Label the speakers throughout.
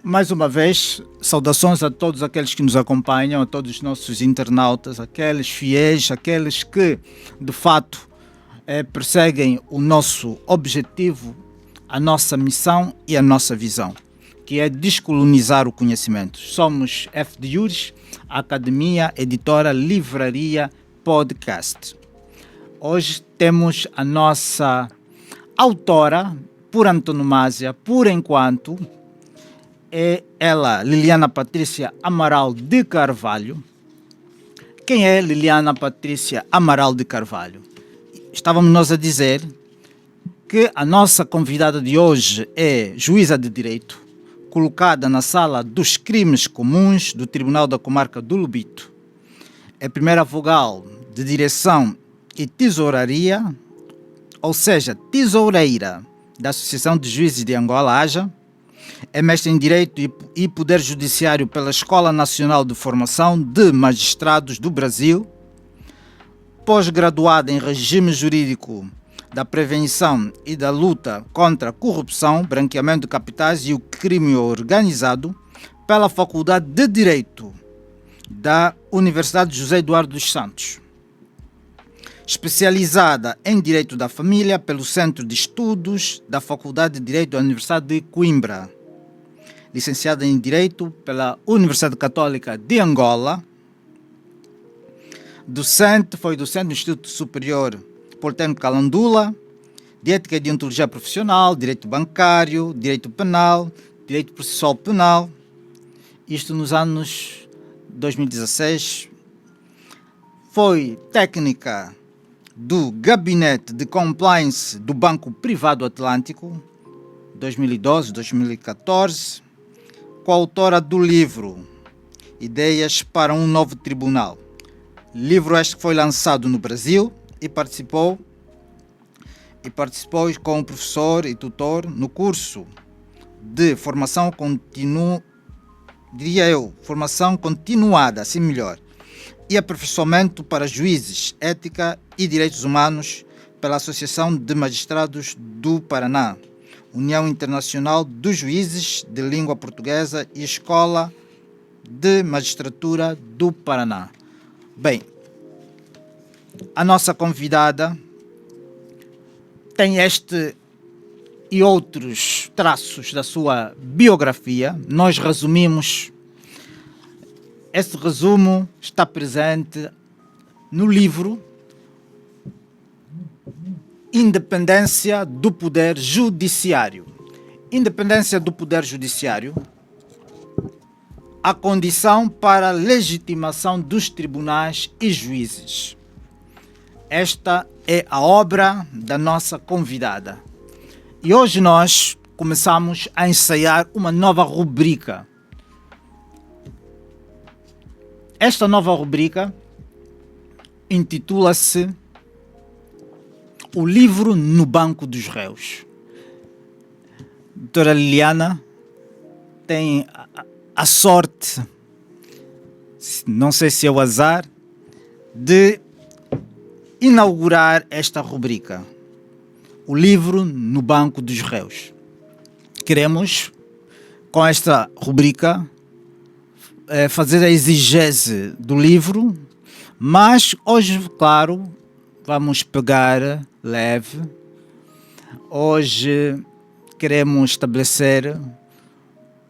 Speaker 1: Mais uma vez, saudações a todos aqueles que nos acompanham, a todos os nossos internautas, aqueles fiéis, aqueles que, de fato, perseguem o nosso objetivo, a nossa missão e a nossa visão, que é descolonizar o conhecimento. Somos FDURS, Academia Editora Livraria Podcast. Hoje temos a nossa autora, por antonomasia, por enquanto, é ela, Liliana Patrícia Amaral de Carvalho. Quem é Liliana Patrícia Amaral de Carvalho? Estávamos nós a dizer que a nossa convidada de hoje é juíza de direito, colocada na sala dos crimes comuns do Tribunal da Comarca do Lobito. É primeira vogal de direção e tesouraria, ou seja, tesoureira da Associação de Juízes de Angola, AJA. É mestre em Direito e Poder Judiciário pela Escola Nacional de Formação de Magistrados do Brasil, pós-graduada em Regime Jurídico da Prevenção e da Luta contra a Corrupção, Branqueamento de Capitais e o Crime Organizado pela Faculdade de Direito da Universidade José Eduardo dos Santos. Especializada em Direito da Família pelo Centro de Estudos da Faculdade de Direito da Universidade de Coimbra. Licenciada em Direito pela Universidade Católica de Angola. Foi docente no Instituto Superior Politécnico Calandula, de Ética e Deontologia Profissional, Direito Bancário, Direito Penal, Direito Processual Penal. Isto nos anos 2016. Foi técnica do Gabinete de Compliance do Banco Privado Atlântico, 2012-2014, coautora do livro Ideias para um Novo Tribunal. Livro este que foi lançado no Brasil e participou com o professor e tutor no curso de formação formação continuada, assim melhor, e aperfeiçoamento para juízes, ética e direitos humanos pela Associação de Magistrados do Paraná, União Internacional dos Juízes de Língua Portuguesa e Escola de Magistratura do Paraná. Bem, a nossa convidada tem este e outros traços da sua biografia. Nós resumimos. Esse resumo está presente no livro Independência do Poder Judiciário. Independência do Poder Judiciário, a condição para a legitimação dos tribunais e juízes. Esta é a obra da nossa convidada. E hoje nós começamos a ensaiar uma nova rubrica. Esta nova rubrica intitula-se O Livro no Banco dos Réus. Doutora Liliana tem a sorte, não sei se é o azar, de inaugurar esta rubrica, O Livro no Banco dos Réus. Queremos, com esta rubrica, fazer a exegese do livro, mas hoje, claro, vamos pegar leve. Hoje queremos estabelecer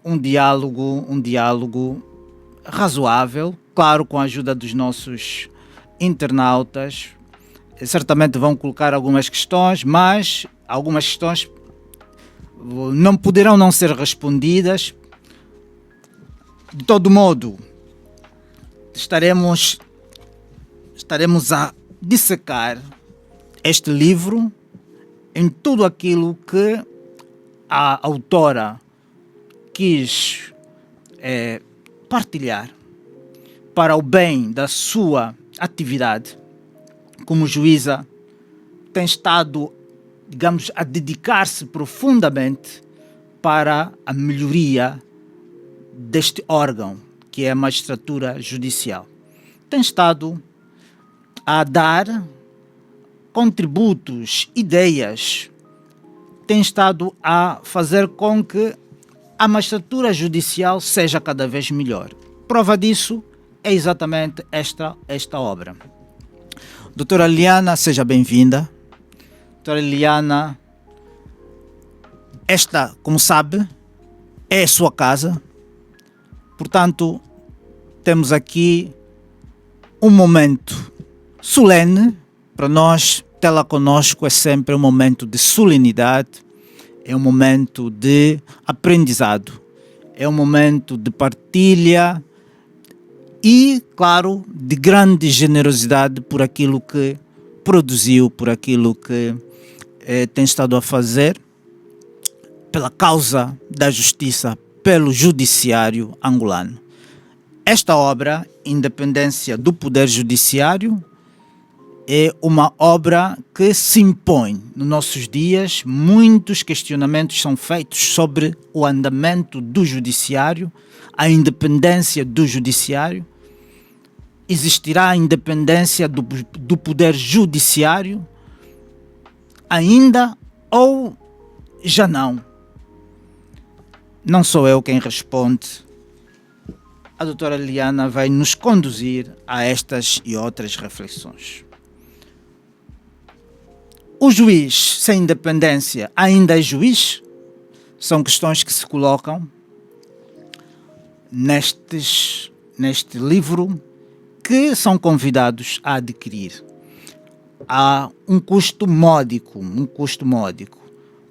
Speaker 1: um diálogo razoável, claro, com a ajuda dos nossos internautas. Certamente vão colocar algumas questões, mas algumas questões não poderão não ser respondidas. De todo modo, estaremos a dissecar este livro em tudo aquilo que a autora quis partilhar para o bem da sua atividade como juíza. Tem estado, digamos, a dedicar-se profundamente para a melhoria deste órgão, que é a magistratura judicial. Tem estado a dar contributos, ideias, tem estado a fazer com que a magistratura judicial seja cada vez melhor. Prova disso é exatamente esta obra. Doutora Liliana, seja bem-vinda. Doutora Liliana, esta, como sabe, é a sua casa. Portanto, temos aqui um momento solene. Para nós, tê-la conosco é sempre um momento de solenidade, é um momento de aprendizado, é um momento de partilha e, claro, de grande generosidade por aquilo que produziu, por aquilo que tem estado a fazer pela causa da justiça, pelo judiciário angolano. Esta obra, Independência do Poder Judiciário, é uma obra que se impõe nos nossos dias. Muitos questionamentos são feitos sobre o andamento do judiciário, a independência do judiciário. Existirá a independência do poder judiciário ainda ou já não? Não sou eu quem responde. A doutora Liliana vai nos conduzir a estas e outras reflexões. O juiz sem independência ainda é juiz? São questões que se colocam neste livro, que são convidados a adquirir. Há um custo módico.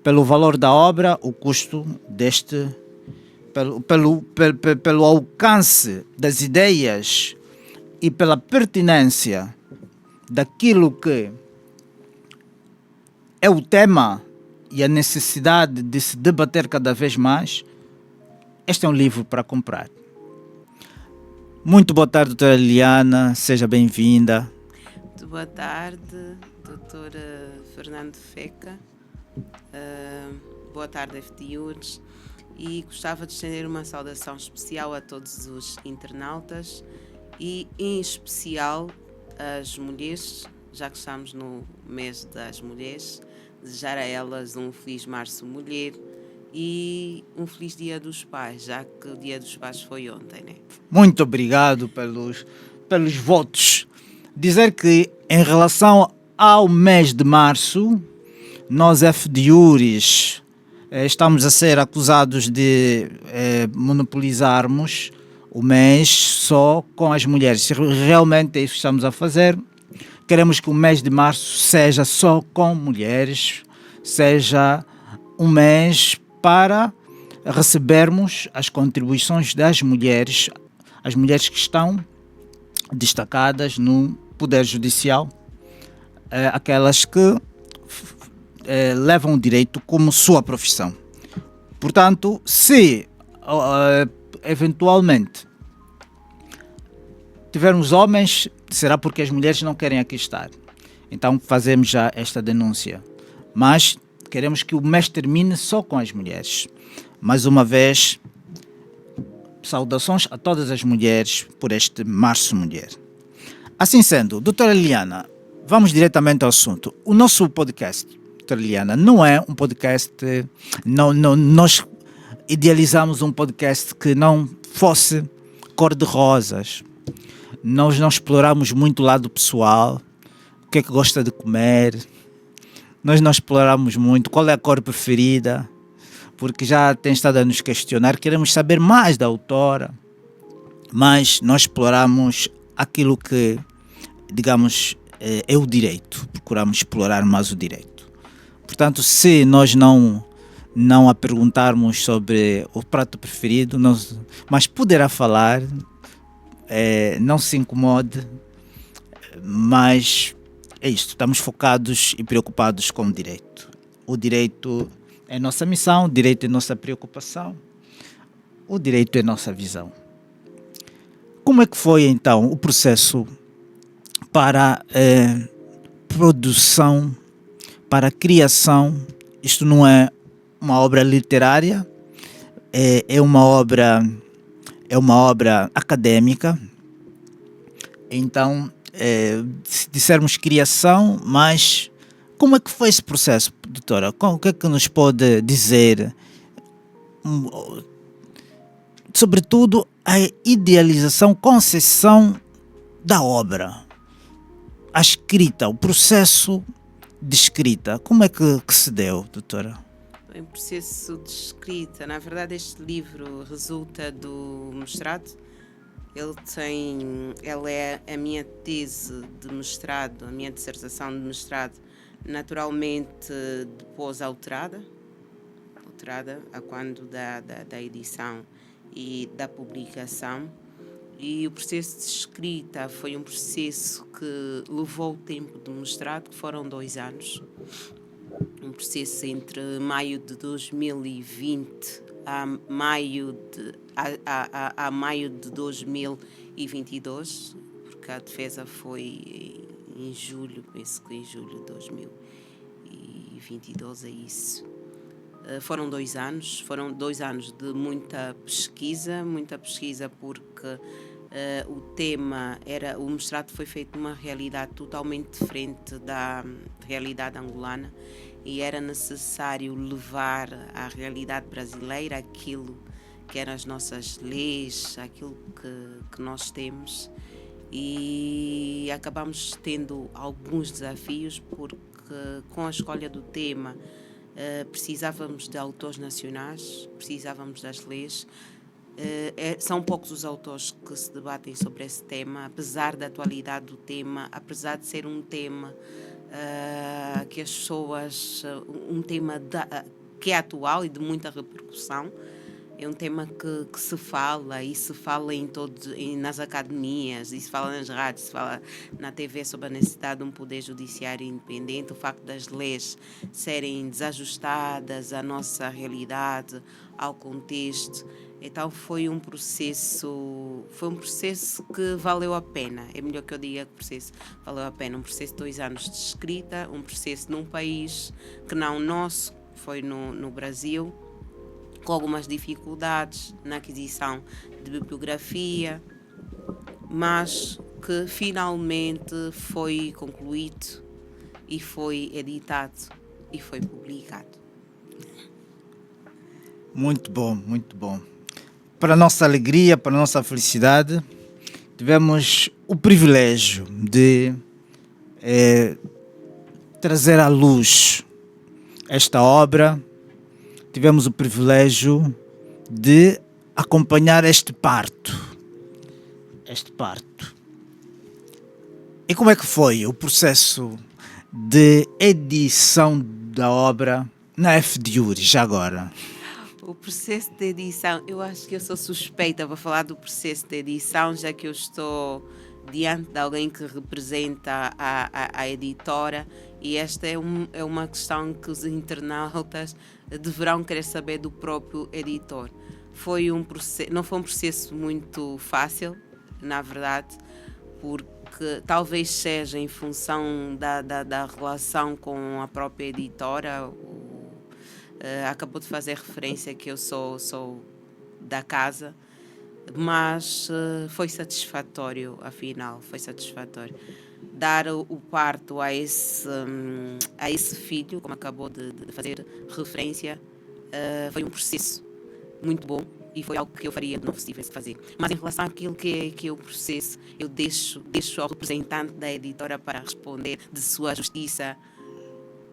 Speaker 1: Pelo valor da obra, o custo pelo alcance das ideias e pela pertinência daquilo que é o tema e a necessidade de se debater cada vez mais, este é um livro para comprar. Muito boa tarde, doutora Liliana, seja bem-vinda.
Speaker 2: Muito boa tarde, doutora Fernando Feca. Boa tarde, FDUs. E gostava de estender uma saudação especial a todos os internautas e, em especial, às mulheres, já que estamos no mês das mulheres, desejar a elas um feliz Março Mulher e um feliz Dia dos Pais, já que o Dia dos Pais foi ontem, né?
Speaker 1: Muito obrigado pelos votos. Dizer que, em relação ao mês de março, nós FDUs estamos a ser acusados de monopolizarmos o mês só com as mulheres. Realmente é isso que estamos a fazer. Queremos que o mês de março seja só com mulheres, seja um mês para recebermos as contribuições das mulheres, as mulheres que estão destacadas no Poder Judicial, aquelas que levam o direito como sua profissão. Portanto, se eventualmente tivermos homens, será porque as mulheres não querem aqui estar. Então fazemos já esta denúncia. Mas queremos que o mês termine só com as mulheres. Mais uma vez, saudações a todas as mulheres por este Março Mulher. Assim sendo, doutora Liliana, vamos diretamente ao assunto. O nosso podcast, doutora Liliana, não é um podcast... nós idealizamos um podcast que não fosse cor-de-rosas. Nós não exploramos muito o lado pessoal, o que é que gosta de comer. Nós não exploramos muito qual é a cor preferida, porque já tem estado a nos questionar. Queremos saber mais da autora, mas nós exploramos aquilo que, digamos, é o direito. Procuramos explorar mais o direito. Portanto, se nós não a perguntarmos sobre o prato preferido, mas poderá falar... não se incomode, mas é isto, estamos focados e preocupados com o direito. O direito é nossa missão, o direito é nossa preocupação, o direito é nossa visão. Como é que foi então o processo para produção, para criação? Isto não é uma obra literária, é uma obra acadêmica. Então, se dissermos criação, mas como é que foi esse processo, doutora? O que é que nos pode dizer? sobretudo, a idealização, concepção da obra, a escrita, o processo de escrita. Como é que se deu, doutora?
Speaker 2: Em processo de escrita, na verdade, este livro resulta do mestrado. Ele é a minha tese de mestrado, a minha dissertação de mestrado, naturalmente depois alterada a quando da edição e da publicação. E o processo de escrita foi um processo que levou o tempo do mestrado, que foram 2 anos. Um processo entre maio de 2020 a maio de 2022, porque a defesa foi em julho, penso que em julho de 2022 é isso. Foram 2 anos de muita pesquisa porque o mestrado foi feito numa realidade totalmente diferente da realidade angolana e era necessário levar à realidade brasileira aquilo que eram as nossas leis, aquilo que nós temos, e acabamos tendo alguns desafios porque com a escolha do tema precisávamos de autores nacionais, precisávamos das leis. São poucos os autores que se debatem sobre esse tema, apesar da atualidade do tema, apesar de ser um tema que as pessoas, um tema que é atual e de muita repercussão. É um tema que se fala nas academias, e se fala nas rádios, se fala na TV sobre a necessidade de um poder judiciário independente, o facto das leis serem desajustadas à nossa realidade, ao contexto. Então foi um processo que valeu a pena. É melhor que eu diga que o processo valeu a pena. Um processo de 2 anos de escrita, um processo num país que não o nosso, foi no Brasil, com algumas dificuldades na aquisição de bibliografia, mas que finalmente foi concluído e foi editado e foi publicado.
Speaker 1: Muito bom, muito bom. Para a nossa alegria, para a nossa felicidade, tivemos o privilégio de trazer à luz esta obra. Tivemos o privilégio de acompanhar este parto. E como é que foi o processo de edição da obra na FDIURI, já agora?
Speaker 2: O processo de edição, eu acho que eu sou suspeita para falar do processo de edição, já que eu estou diante de alguém que representa a editora, e esta é uma questão que os internautas deverão querer saber do próprio editor. Não foi um processo muito fácil, na verdade, porque talvez seja em função da relação com a própria editora. Acabou de fazer referência que eu sou da casa, mas foi satisfatório, afinal, foi satisfatório. Dar o parto a esse filho, como acabou de fazer referência, foi um processo muito bom e foi algo que eu faria de novo se tivesse que fazer. Mas em relação àquilo que é o processo, eu deixo ao representante da editora para responder de sua justiça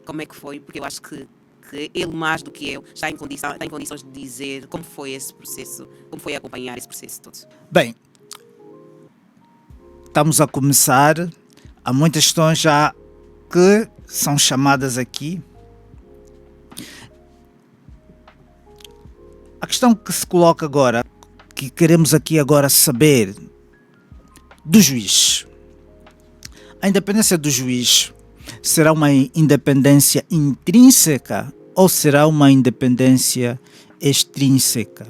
Speaker 2: como é que foi, porque eu acho que ele, mais do que eu, está em condições de dizer como foi esse processo, como foi acompanhar esse processo todo.
Speaker 1: Bem, estamos a começar. Há muitas questões já que são chamadas aqui. A questão que se coloca agora, que queremos aqui agora saber do juiz. A independência do juiz será uma independência intrínseca ou será uma independência extrínseca?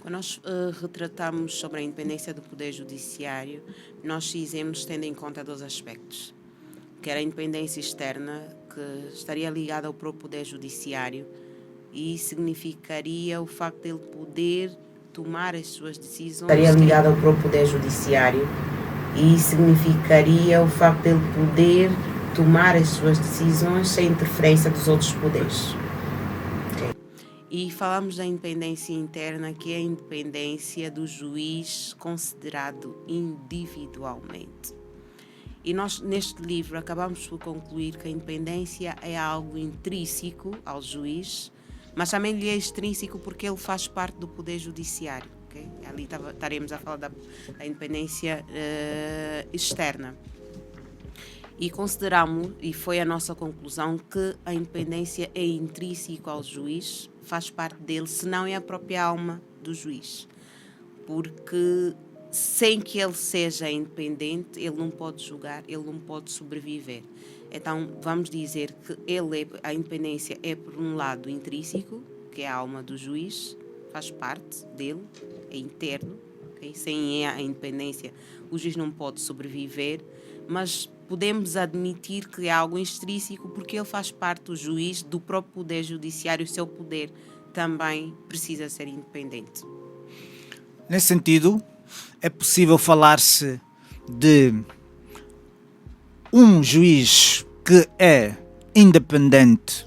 Speaker 2: Quando nós retratamos sobre a independência do Poder Judiciário, nós fizemos tendo em conta 2 aspectos. Que era a independência externa, que estaria ligada ao próprio Poder Judiciário e significaria o facto de ele poder tomar as suas decisões. Estaria ligada ao próprio Poder Judiciário e significaria o facto de ele poder tomar as suas decisões sem interferência dos outros poderes. E falamos da independência interna, que é a independência do juiz considerado individualmente. E nós, neste livro, acabamos por concluir que a independência é algo intrínseco ao juiz, mas também lhe é extrínseco porque ele faz parte do poder judiciário. Okay? Ali estaremos a falar da independência externa. E consideramos, e foi a nossa conclusão, que a independência é intrínseco ao juiz, faz parte dele, senão é a própria alma do juiz. Porque sem que ele seja independente, ele não pode julgar, ele não pode sobreviver. Então, vamos dizer que a independência é, por um lado, intrínseco, que é a alma do juiz, faz parte dele, é interno. Okay? Sem a independência, o juiz não pode sobreviver, mas podemos admitir que é algo extrínseco porque ele faz parte do juiz, do próprio poder judiciário, o seu poder também precisa ser independente.
Speaker 1: Nesse sentido, é possível falar-se de um juiz que é independente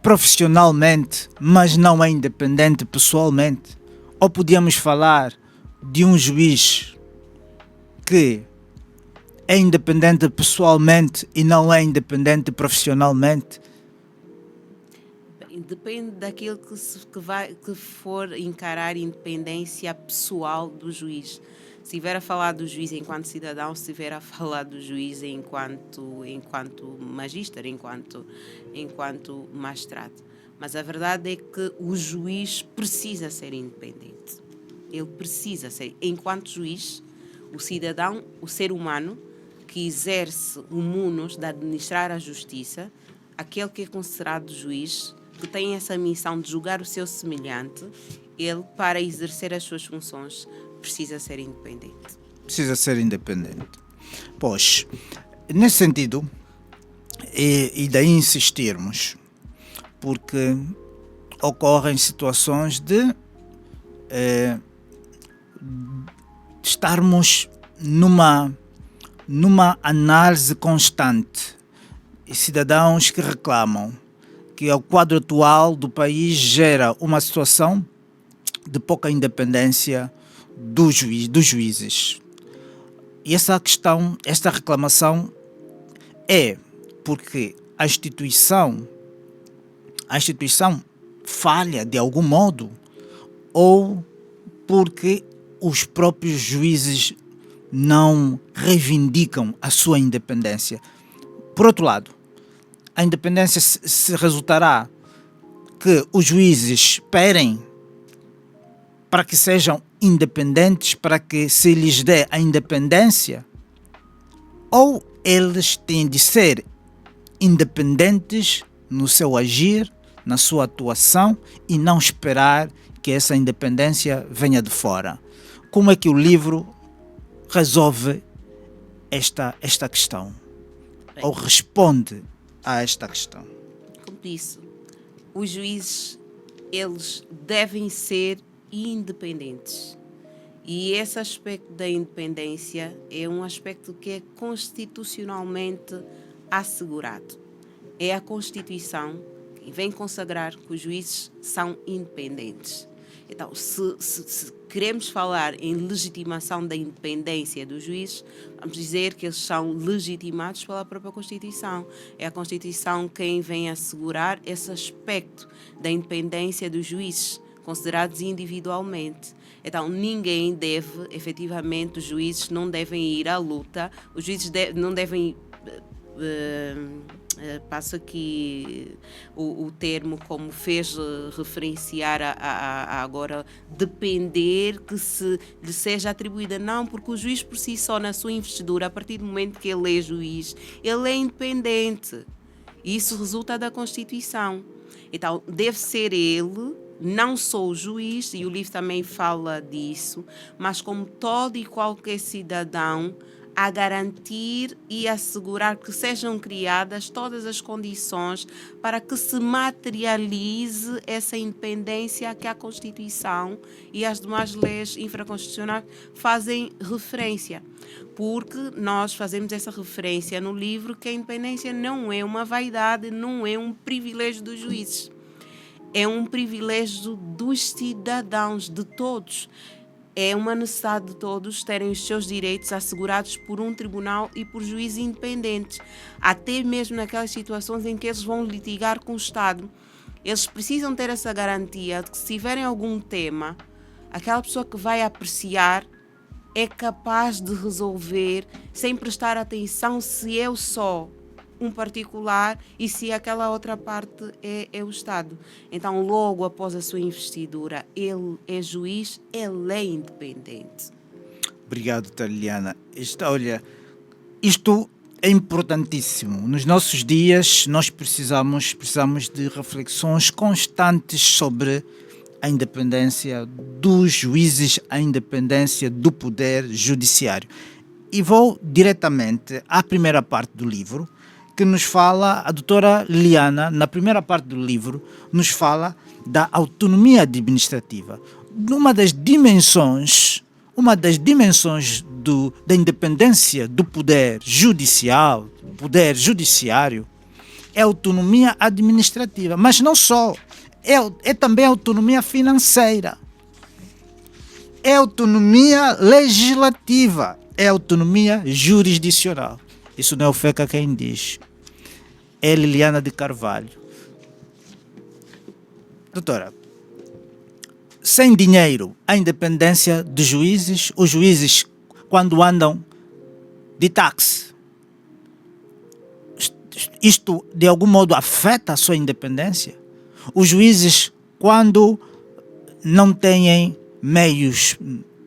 Speaker 1: profissionalmente, mas não é independente pessoalmente? Ou podíamos falar de um juiz que é independente pessoalmente e não é independente profissionalmente?
Speaker 2: Depende daquilo que for encarar independência pessoal do juiz. Se estiver a falar do juiz enquanto cidadão, se estiver a falar do juiz enquanto magíster, enquanto magistrado. Mas a verdade é que o juiz precisa ser independente. Ele precisa ser. Enquanto juiz, o cidadão, o ser humano, que exerce o munus de administrar a justiça, aquele que é considerado juiz, que tem essa missão de julgar o seu semelhante, ele, para exercer as suas funções, precisa ser independente.
Speaker 1: Precisa ser independente. Pois, nesse sentido, e daí insistirmos, porque ocorrem situações de estarmos numa análise constante e cidadãos que reclamam que o quadro atual do país gera uma situação de pouca independência dos juízes. E esta reclamação é porque a instituição falha de algum modo, ou porque os próprios juízes não reivindicam a sua independência. Por outro lado, a independência se resultará que os juízes esperem para que sejam independentes, para que se lhes dê a independência, ou eles têm de ser independentes no seu agir, na sua atuação, e não esperar que essa independência venha de fora. Como é que o livro resolve esta questão? Ou responde a esta questão?
Speaker 2: Como disse, os juízes, eles devem ser independentes. E esse aspecto da independência é um aspecto que é constitucionalmente assegurado. É a Constituição que vem consagrar que os juízes são independentes. Então, se queremos falar em legitimação da independência dos juízes, vamos dizer que eles são legitimados pela própria Constituição. É a Constituição quem vem assegurar esse aspecto da independência dos juízes, considerados individualmente. Então, ninguém deve, efetivamente, os juízes não devem ir à luta, os juízes não devem... passo aqui o termo como fez referenciar a agora, depender que se lhe seja atribuída. Não, porque o juiz por si só, na sua investidura, a partir do momento que ele é juiz, ele é independente. E isso resulta da Constituição. Então, deve ser ele, não só o juiz, e o livro também fala disso, mas como todo e qualquer cidadão, a garantir e assegurar que sejam criadas todas as condições para que se materialize essa independência que a Constituição e as demais leis infraconstitucionais fazem referência. Porque nós fazemos essa referência no livro que a independência não é uma vaidade, não é um privilégio dos juízes. É um privilégio dos cidadãos, de todos. É uma necessidade de todos terem os seus direitos assegurados por um tribunal e por juízes independentes, até mesmo naquelas situações em que eles vão litigar com o Estado. Eles precisam ter essa garantia de que, se tiverem algum tema, aquela pessoa que vai apreciar é capaz de resolver sem prestar atenção se eu só um particular e se aquela outra parte é o Estado. Então, logo após a sua investidura, ele é juiz, ele é independente.
Speaker 1: Obrigado, Liliana. Olha, isto é importantíssimo. Nos nossos dias, nós precisamos de reflexões constantes sobre a independência dos juízes, a independência do poder judiciário. E vou diretamente à primeira parte do livro, que nos fala, a doutora Liliana, na primeira parte do livro, nos fala da autonomia administrativa. Uma das dimensões da independência do poder judiciário, é a autonomia administrativa. Mas não só, é também a autonomia financeira, é a autonomia legislativa, é a autonomia jurisdicional. Isso não é o FECA quem diz, é Liliana de Carvalho. Doutora, sem dinheiro, a independência dos juízes, os juízes, quando andam de táxi, isto de algum modo afeta a sua independência? Os juízes, quando não têm meios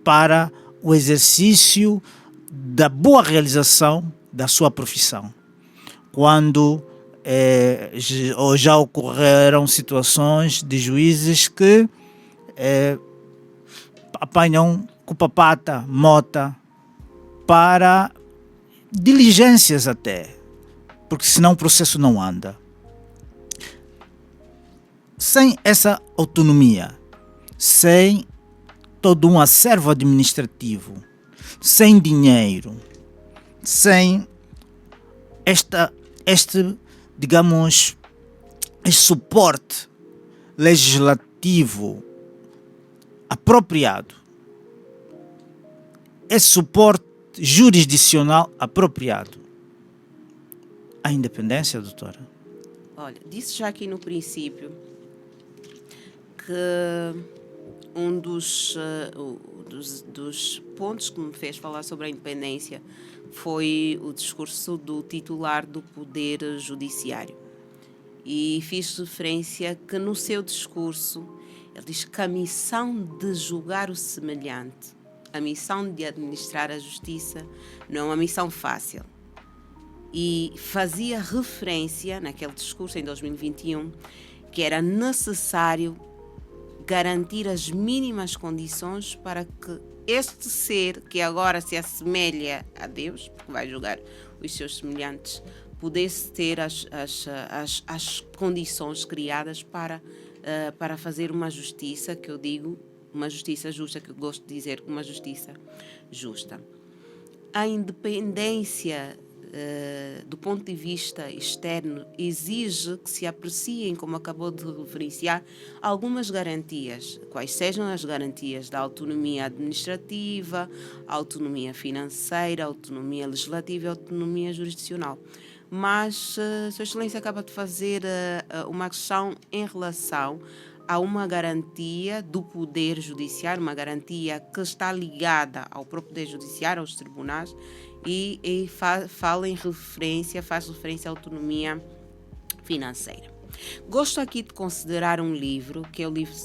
Speaker 1: para o exercício da boa realização da sua profissão, quando já ocorreram situações de juízes que apanham cupa-pata, mota, para diligências até, porque senão o processo não anda. Sem essa autonomia, sem todo um acervo administrativo, sem dinheiro, sem este suporte legislativo apropriado, esse suporte jurisdicional apropriado, a independência, doutora?
Speaker 2: Olha, disse já aqui no princípio que um dos pontos que me fez falar sobre a independência foi o discurso do titular do Poder Judiciário. E fiz referência que no seu discurso ele diz que a missão de julgar o semelhante, a missão de administrar a justiça, não é uma missão fácil. E fazia referência, naquele discurso em 2021, que era necessário garantir as mínimas condições para que este ser, que agora se assemelha a Deus, porque vai julgar os seus semelhantes, pudesse ter as condições criadas para fazer uma justiça, que eu digo, uma justiça justa, que eu gosto de dizer, uma justiça justa. A independência do ponto de vista externo exige que se apreciem, como acabou de referenciar, algumas garantias, quais sejam as garantias da autonomia administrativa, autonomia financeira, autonomia legislativa e autonomia jurisdicional. Mas Sua Excelência acaba de fazer uma questão em relação a uma garantia do Poder Judiciário, uma garantia que está ligada ao próprio Poder Judiciário, aos tribunais, e faz referência à autonomia financeira. Gosto aqui de considerar um livro, que é o livro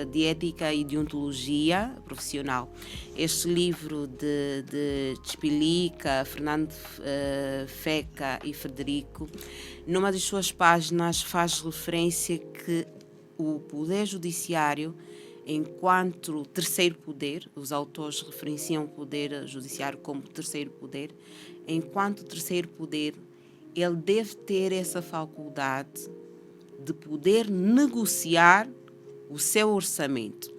Speaker 2: de Ética e Deontologia Profissional. Este livro de Tspilica, Fernando Feca e Frederico, numa das suas páginas faz referência que o Poder Judiciário enquanto terceiro poder, os autores referenciam o poder judiciário como terceiro poder, enquanto terceiro poder, ele deve ter essa faculdade de poder negociar o seu orçamento.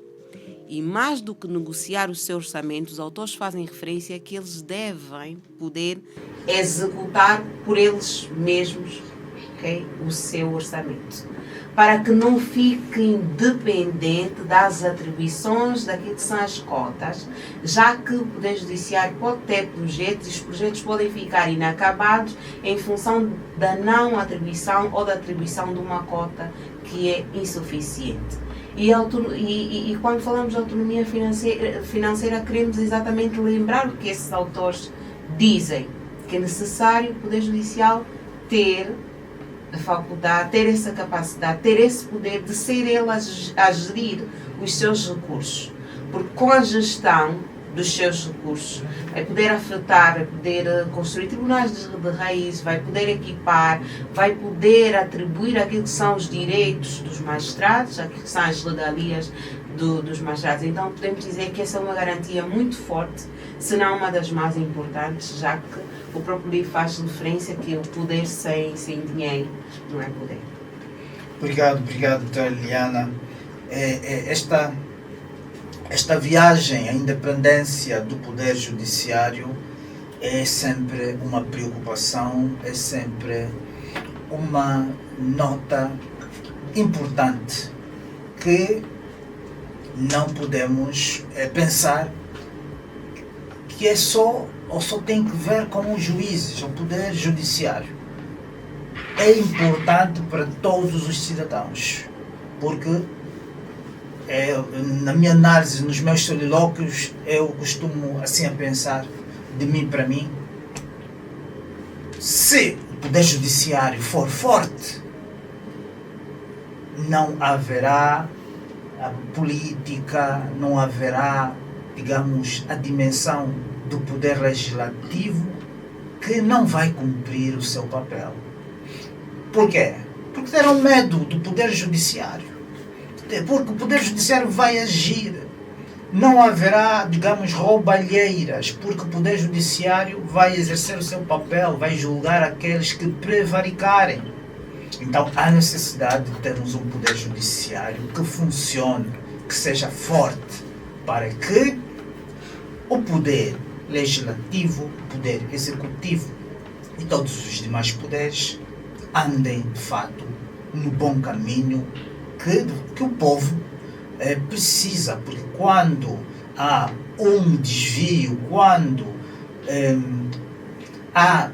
Speaker 2: E mais do que negociar o seu orçamento, os autores fazem referência a que eles devem poder executar por eles mesmos, okay, o seu orçamento, para que não fiquem dependente das atribuições daquilo que são as cotas, já que o Poder Judiciário pode ter projetos e os projetos podem ficar inacabados em função da não atribuição ou da atribuição de uma cota que é insuficiente. E quando falamos de autonomia financeira, queremos exatamente lembrar o que esses autores dizem, que é necessário o Poder Judicial ter a faculdade, ter essa capacidade, ter esse poder de ser ele a gerir os seus recursos. Porque com a gestão dos seus recursos vai poder afetar, vai poder construir tribunais de raiz, vai poder equipar, vai poder atribuir aquilo que são os direitos dos magistrados, aquilo que são as regalias dos magistrados. Então podemos dizer que essa é uma garantia muito forte, se não uma das mais importantes, já que o próprio livro faz referência que o poder sem dinheiro não é poder.
Speaker 1: Obrigado, doutora Liliana. Esta viagem à independência do Poder Judiciário é sempre uma preocupação, é sempre uma nota importante que não podemos pensar que é só tem que ver com os juízes, o Poder Judiciário. É importante para todos os cidadãos, porque na minha análise, nos meus solilóquios, eu costumo assim a pensar de mim para mim: se o Poder Judiciário for forte, não haverá a política, não haverá, digamos, a dimensão do Poder Legislativo que não vai cumprir o seu papel. Por quê? Porque terão medo do Poder Judiciário. Porque o Poder Judiciário vai agir. Não haverá, digamos, roubalheiras, porque o Poder Judiciário vai exercer o seu papel, vai julgar aqueles que prevaricarem. Então há necessidade de termos um Poder Judiciário que funcione, que seja forte, para que o Poder Legislativo, o Poder Executivo e todos os demais poderes andem, de fato, no bom caminho que o povo precisa, porque quando há um desvio, quando há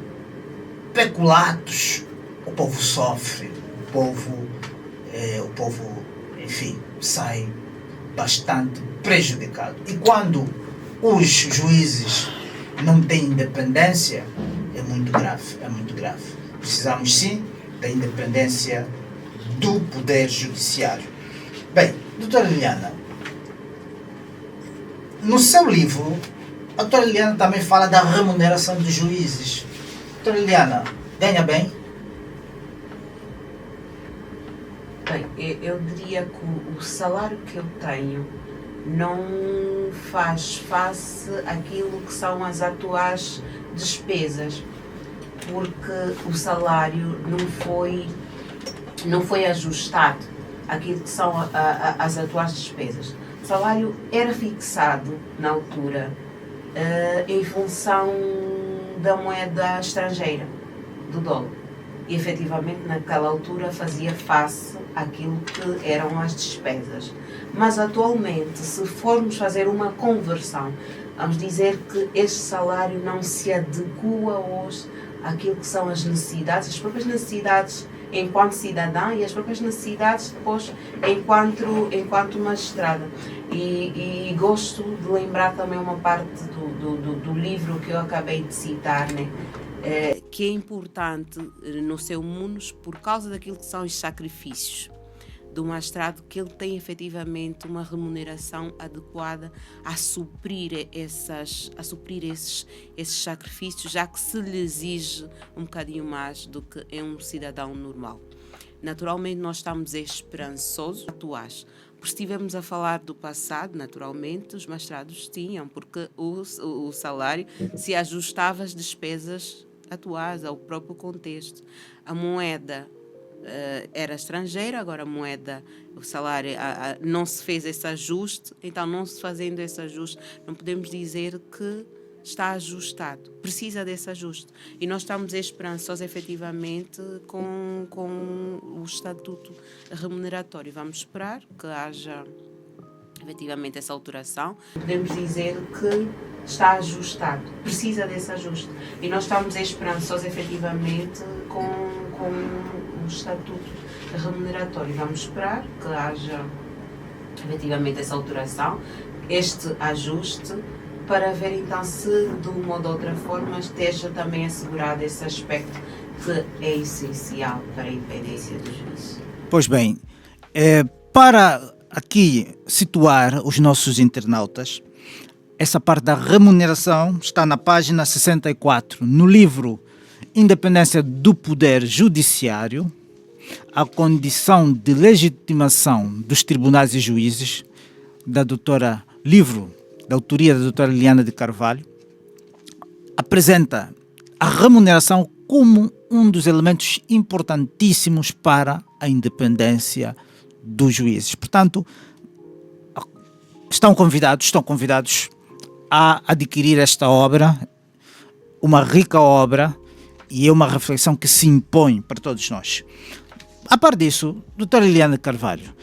Speaker 1: peculatos, o povo sofre, o povo, enfim, sai bastante prejudicado. E quando os juízes não têm independência, é muito grave, é muito grave. Precisamos sim da independência do Poder Judiciário. Bem, doutora Liliana, no seu livro, a doutora Liliana também fala da remuneração dos juízes. Doutora Liliana, ganha bem?
Speaker 2: Bem, eu diria que o salário que eu tenho não faz face àquilo que são as atuais despesas, porque o salário não foi ajustado àquilo que são as atuais despesas. O salário era fixado na altura em função da moeda estrangeira, do dólar. E efetivamente naquela altura fazia face àquilo que eram as despesas. Mas atualmente, se formos fazer uma conversão, vamos dizer que este salário não se adequa hoje àquilo que são as necessidades, as próprias necessidades enquanto cidadã e as próprias necessidades depois enquanto magistrada. E gosto de lembrar também uma parte do livro que eu acabei de citar, né? Que é importante no seu mundo por causa daquilo que são os sacrifícios do magistrado, que ele tem efetivamente uma remuneração adequada a suprir esses sacrifícios, já que se lhe exige um bocadinho mais do que é um cidadão normal. Naturalmente nós estamos esperançosos, atuais, Porque se estivermos a falar do passado, naturalmente, os magistrados tinham, porque o salário se ajustava às despesas atuais, ao próprio contexto. A moeda era estrangeira, agora a moeda, o salário, não se fez esse ajuste, então não se fazendo esse ajuste, não podemos dizer que está ajustado, precisa desse ajuste. E nós estamos esperançosos, efetivamente, com o estatuto remuneratório. Vamos esperar que haja, efetivamente, essa alteração. Podemos dizer que está ajustado, precisa desse ajuste. E nós estamos esperançosos, efetivamente, com o estatuto remuneratório. Vamos esperar que haja, efetivamente, essa alteração, este ajuste, para ver então se de uma ou de outra forma esteja também assegurado esse aspecto que é essencial para a independência do juiz.
Speaker 1: Pois bem, para aqui situar os nossos internautas, essa parte da remuneração está na página 64, no livro Independência do Poder Judiciário, a condição de legitimação dos tribunais e juízes, da autoria da doutora Liliana de Carvalho, apresenta a remuneração como um dos elementos importantíssimos para a independência dos juízes. Portanto, estão convidados a adquirir esta obra, uma rica obra, e é uma reflexão que se impõe para todos nós. A par disso, doutora Liliana de Carvalho,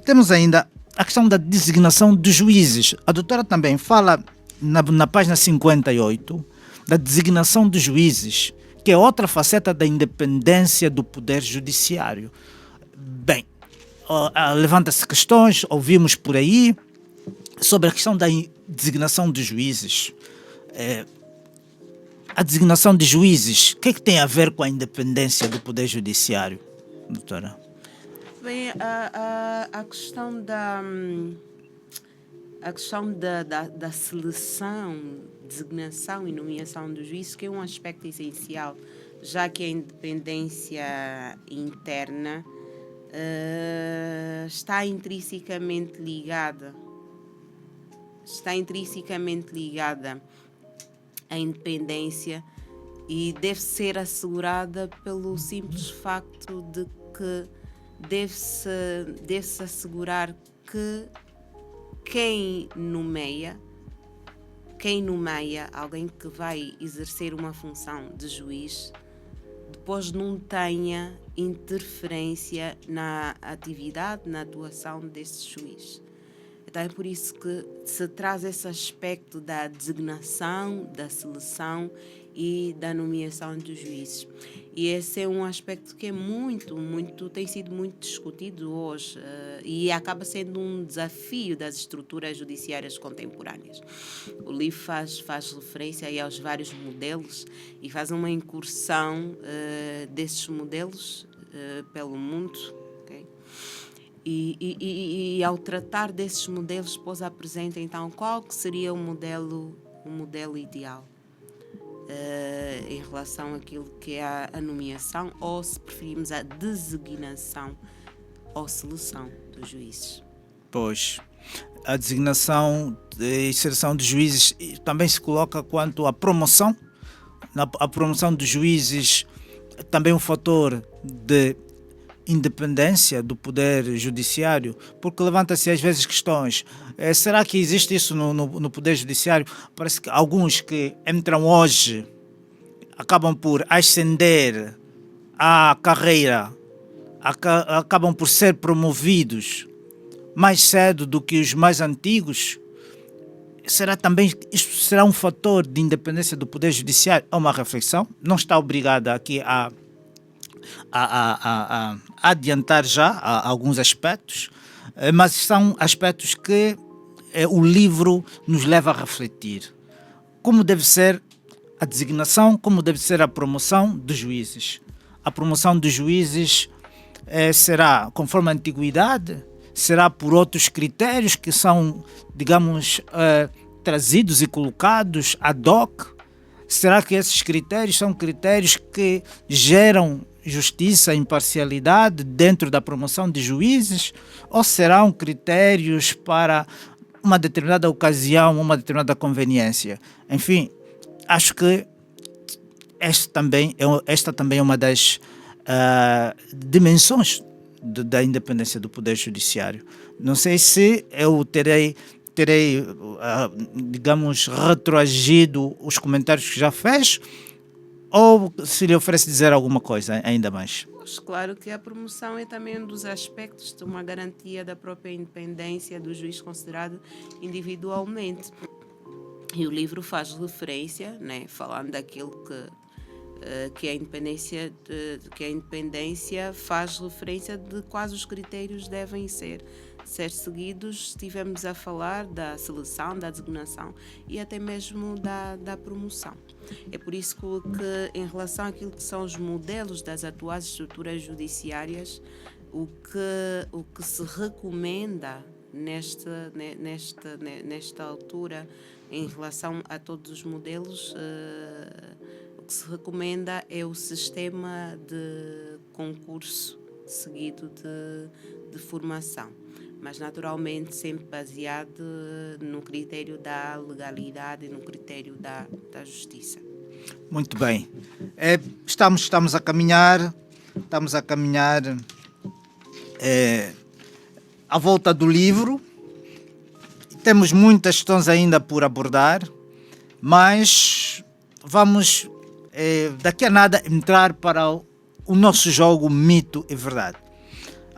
Speaker 1: temos ainda a questão da designação dos juízes. A doutora também fala na página 58 da designação dos juízes, que é outra faceta da independência do poder judiciário. Bem, levanta-se questões, ouvimos por aí, sobre a questão da designação dos juízes. A designação de juízes, o que é que tem a ver com a independência do poder judiciário, doutora?
Speaker 2: Bem, a questão da seleção, designação e nomeação dos juízes, que é um aspecto essencial, já que a independência interna está intrinsecamente ligada à independência e deve ser assegurada pelo simples facto de que deve-se assegurar que quem nomeia alguém que vai exercer uma função de juiz, depois não tenha interferência na atividade, na atuação desse juiz. Então é por isso que se traz esse aspecto da designação, da seleção e da nomeação dos juízes. E esse é um aspecto que é tem sido muito discutido hoje e acaba sendo um desafio das estruturas judiciárias contemporâneas. O livro faz referência aí aos vários modelos e faz uma incursão desses modelos pelo mundo. Okay? E ao tratar desses modelos, depois apresenta então qual que seria o modelo ideal em relação àquilo que é a nomeação, ou se preferimos a designação ou seleção dos juízes.
Speaker 1: Pois, a designação e seleção de juízes também se coloca quanto à promoção. A promoção dos juízes também um fator de independência do poder judiciário, porque levanta-se às vezes questões, será que existe isso no poder judiciário? Parece que alguns que entram hoje acabam por ascender a carreira, acabam por ser promovidos mais cedo do que os mais antigos. Isso será um fator de independência do poder judiciário? É uma reflexão, não está obrigada aqui a adiantar já alguns aspectos, mas são aspectos que o livro nos leva a refletir. Como deve ser a designação, como deve ser a promoção dos juízes. A promoção dos juízes será conforme a antiguidade? Será por outros critérios que são, digamos, trazidos e colocados ad hoc? Será que esses critérios são critérios que geram justiça, imparcialidade dentro da promoção de juízes, ou serão critérios para uma determinada ocasião, uma determinada conveniência? Enfim, acho que esta também é uma das dimensões da independência do Poder Judiciário. Não sei se eu terei digamos, retroagido os comentários que já fez, ou se lhe oferece dizer alguma coisa ainda mais.
Speaker 2: Mas claro que a promoção é também um dos aspectos de uma garantia da própria independência do juiz considerado individualmente. E o livro faz referência, né, falando daquilo que a independência faz referência de quais os critérios devem ser seguidos. Estivemos a falar da seleção, da designação e até mesmo da promoção. É por isso que em relação àquilo que são os modelos das atuais estruturas judiciárias, o que se recomenda nesta altura em relação a todos os modelos, o que se recomenda é o sistema de concurso seguido de formação, mas naturalmente sempre baseado no critério da legalidade e no critério da justiça.
Speaker 1: Muito bem. Estamos a caminhar à volta do livro. Temos muitas questões ainda por abordar, mas vamos daqui a nada entrar para o nosso jogo Mito e Verdade.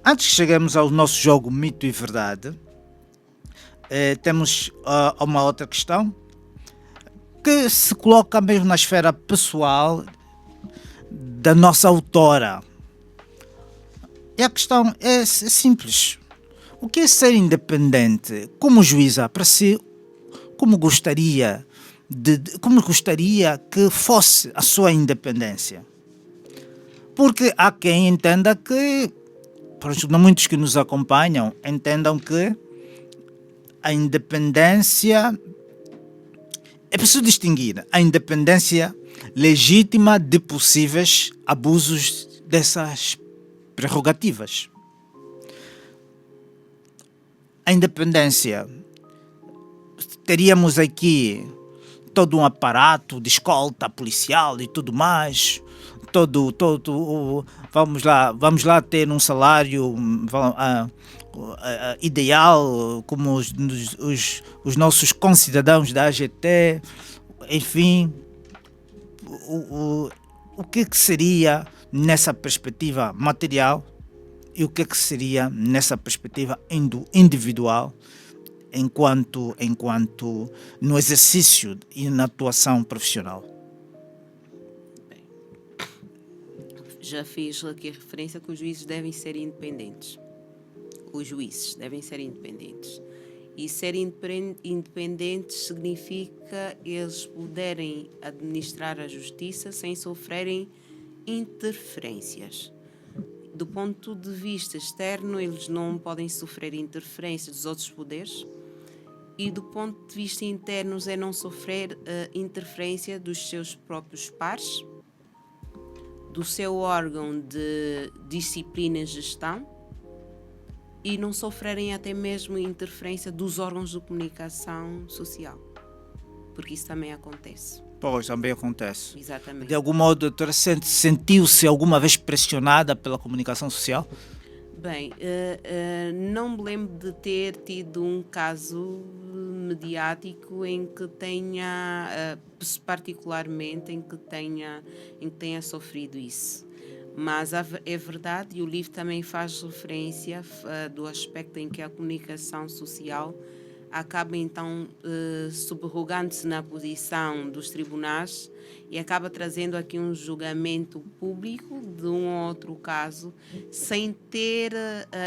Speaker 1: Antes que cheguemos ao nosso jogo Mito e Verdade, temos uma outra questão que se coloca mesmo na esfera pessoal da nossa autora. E a questão é simples. O que é ser independente? Como juíza, para si, como gostaria que fosse a sua independência? Porque há quem entenda que, muitos que nos acompanham, entendam que a independência, é preciso distinguir a independência legítima de possíveis abusos dessas prerrogativas. A independência, teríamos aqui todo um aparato de escolta policial e tudo mais, vamos lá ter um salário ideal como os nossos concidadãos da AGT, enfim, o que seria nessa perspectiva material e o que seria nessa perspectiva individual enquanto no exercício e na atuação profissional.
Speaker 2: Bem, já fiz aqui a referência que os juízes devem ser independentes. E ser independentes significa eles poderem administrar a justiça sem sofrerem interferências. Do ponto de vista externo, eles não podem sofrer interferência dos outros poderes, e do ponto de vista interno é não sofrer interferência dos seus próprios pares, do seu órgão de disciplina e gestão, e não sofrerem até mesmo interferência dos órgãos de comunicação social, porque isso também acontece.
Speaker 1: Pois, também acontece.
Speaker 2: Exatamente.
Speaker 1: De algum modo, a doutora sentiu-se alguma vez pressionada pela comunicação social?
Speaker 2: Bem, não me lembro de ter tido um caso mediático em que tenha, particularmente, em que tenha sofrido isso. Mas é verdade, e o livro também faz referência do aspecto em que a comunicação social acaba então subrogando-se na posição dos tribunais e acaba trazendo aqui um julgamento público de um ou outro caso, sem ter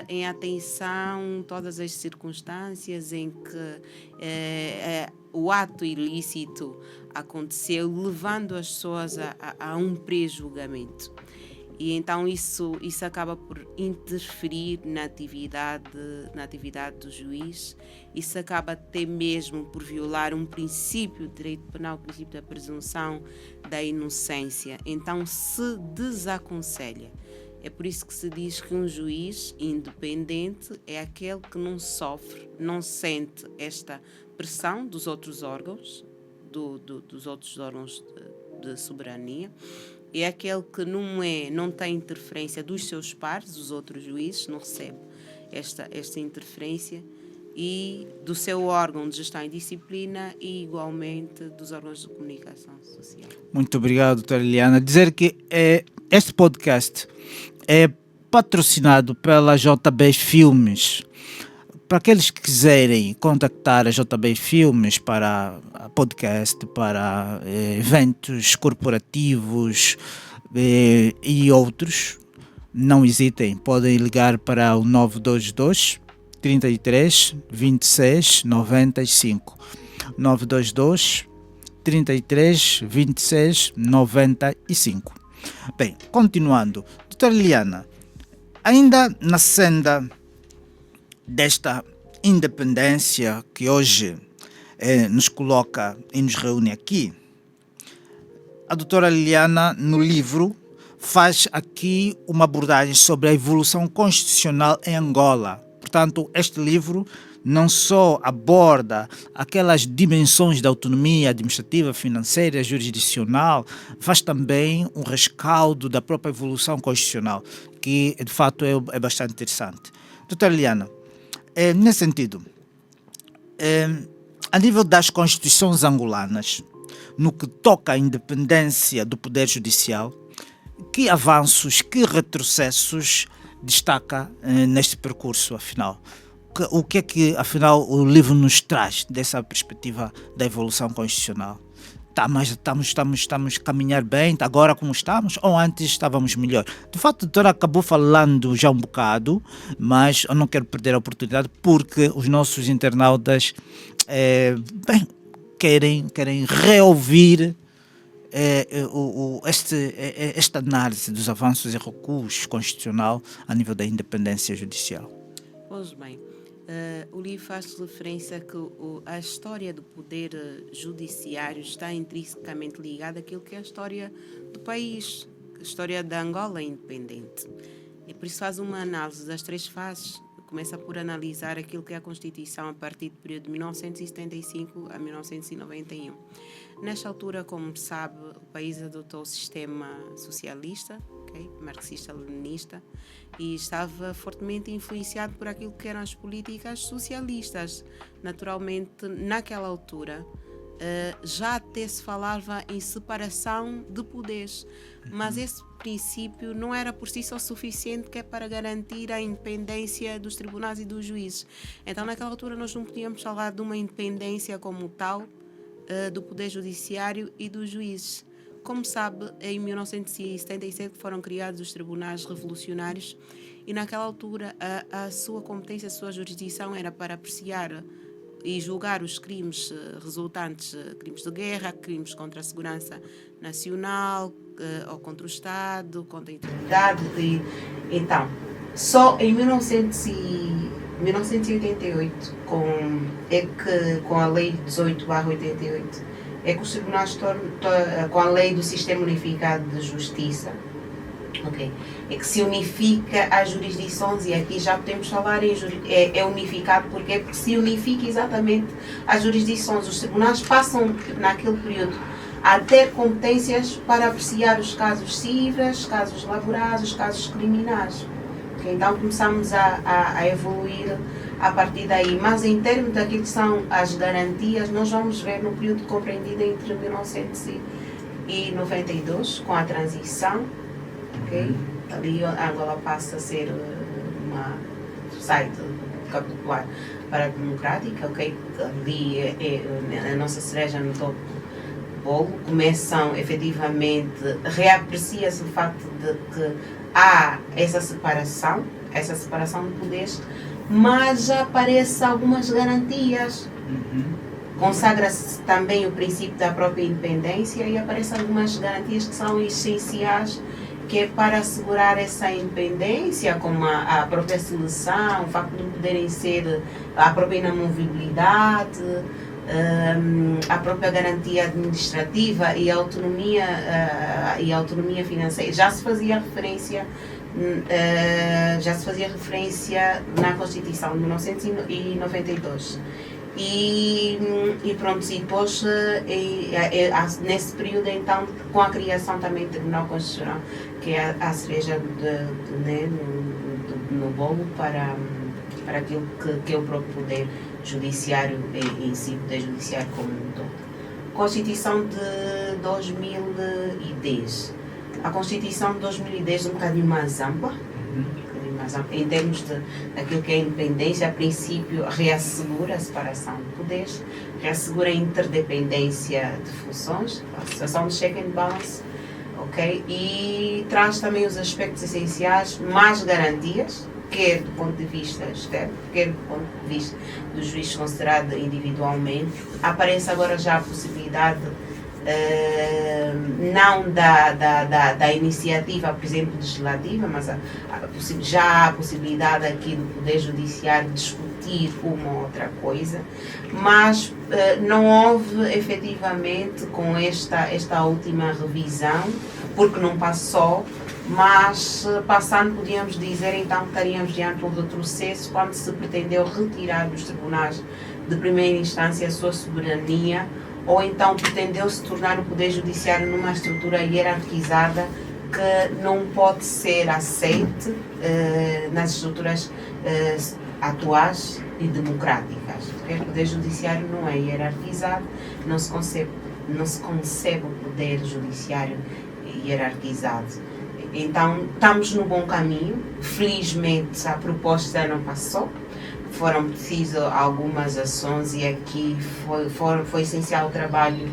Speaker 2: em atenção todas as circunstâncias em que o ato ilícito aconteceu, levando as pessoas a um pré-julgamento. E então isso acaba por interferir na atividade do juiz. Isso acaba até mesmo por violar um princípio de direito penal, o princípio da presunção da inocência. Então se desaconselha. É por isso que se diz que um juiz independente é aquele que não sofre, não sente esta pressão dos outros órgãos, dos outros órgãos de soberania. É aquele que não tem interferência dos seus pares, dos outros juízes, não recebe esta interferência, e do seu órgão de gestão e disciplina e igualmente dos órgãos de comunicação social.
Speaker 1: Muito obrigado, doutora Liliana. Dizer que este podcast é patrocinado pela JB Filmes. Para aqueles que quiserem contactar a JB Filmes para podcast, para eventos corporativos e outros, não hesitem, podem ligar para o 922 33 26 95. 922 33 26 95. Bem, continuando. Doutora Liliana, ainda na senda desta independência que hoje nos coloca e nos reúne aqui, a doutora Liliana, no livro, faz aqui uma abordagem sobre a evolução constitucional em Angola. Portanto, este livro não só aborda aquelas dimensões da autonomia administrativa, financeira, jurisdicional, faz também um rescaldo da própria evolução constitucional, que de fato é bastante interessante. Doutora Liliana, nesse sentido, a nível das constituições angolanas, no que toca à independência do Poder Judicial, que avanços, que retrocessos destaca neste percurso, afinal? O que é que, afinal, o livro nos traz dessa perspectiva da evolução constitucional? Estamos a caminhar bem agora como estamos, ou antes estávamos melhor? De fato, a doutora acabou falando já um bocado, mas eu não quero perder a oportunidade porque os nossos internautas querem reouvir esta análise dos avanços e recuos constitucional a nível da independência judicial.
Speaker 2: Pois bem, o livro faz referência que a história do poder judiciário está intrinsecamente ligada àquilo que é a história do país, a história da Angola independente. E por isso faz uma análise das três fases. Começa por analisar aquilo que é a Constituição a partir do período de 1975 a 1991. Nesta altura, como sabe, o país adotou o sistema socialista, marxista-leninista, e estava fortemente influenciado por aquilo que eram as políticas socialistas. Naturalmente, naquela altura, já até se falava em separação de poderes, mas esse princípio não era por si só suficiente que é para garantir a independência dos tribunais e dos juízes. Então, naquela altura, nós não podíamos falar de uma independência como tal do poder judiciário e dos juízes. Como sabe, em 1977 foram criados os tribunais revolucionários e naquela altura a sua competência, a sua jurisdição era para apreciar e julgar os crimes resultantes, crimes de guerra, crimes contra a segurança nacional, ou contra o Estado, contra a integridade. Então, só em 1988, com a Lei 18/88, é que os tribunais com a Lei do Sistema Unificado de Justiça, é que se unifica as jurisdições, e aqui já podemos falar é unificado porque se unifica exatamente as jurisdições. Os tribunais passam, naquele período, a ter competências para apreciar os casos cíveis, casos laborais, os casos criminais. Então começamos a evoluir a partir daí, mas em termos daquilo que são as garantias, nós vamos ver no período compreendido entre 1992, com a transição, ali a Angola passa a ser sai de popular para a democrática, ali a nossa cereja no topo do bolo. Começam efetivamente, reaprecia-se o facto de que há essa separação de poderes, mas já aparecem algumas garantias. Consagra-se também o princípio da própria independência e aparecem algumas garantias que são essenciais que é para assegurar essa independência, como a própria seleção, o facto de não poderem ser a própria inamovibilidade, a própria garantia administrativa e a autonomia financeira. Já se fazia referência na Constituição de 1992. E pronto, e depois nesse período então, com a criação também do Tribunal Constitucional, que é a cereja no bolo para aquilo que é o próprio poder judiciário em si, poder judiciário como um todo. Constituição de 2010. A Constituição de 2010 é um bocadinho mais ampla, em termos daquilo que é a independência. A princípio reassegura a separação de poderes, reassegura a interdependência de funções, a situação de check and balance, ok? E traz também os aspectos essenciais, mais garantias, quer do ponto de vista externo, quer do ponto de vista do juiz considerado individualmente. Aparece agora já a possibilidade não da iniciativa, por exemplo, legislativa, mas já há a possibilidade aqui do Poder Judiciário discutir uma ou outra coisa, mas não houve efetivamente com esta última revisão, porque não passou, mas passando, podíamos dizer então que estaríamos diante de um retrocesso quando se pretendeu retirar dos tribunais de primeira instância a sua soberania, ou então pretendeu-se tornar o Poder Judiciário numa estrutura hierarquizada que não pode ser aceite nas estruturas atuais e democráticas. Porque o Poder Judiciário não é hierarquizado, não se concebe o Poder Judiciário hierarquizado. Então, estamos no bom caminho. Felizmente, a proposta não passou. Foram precisas algumas ações e aqui foi essencial o trabalho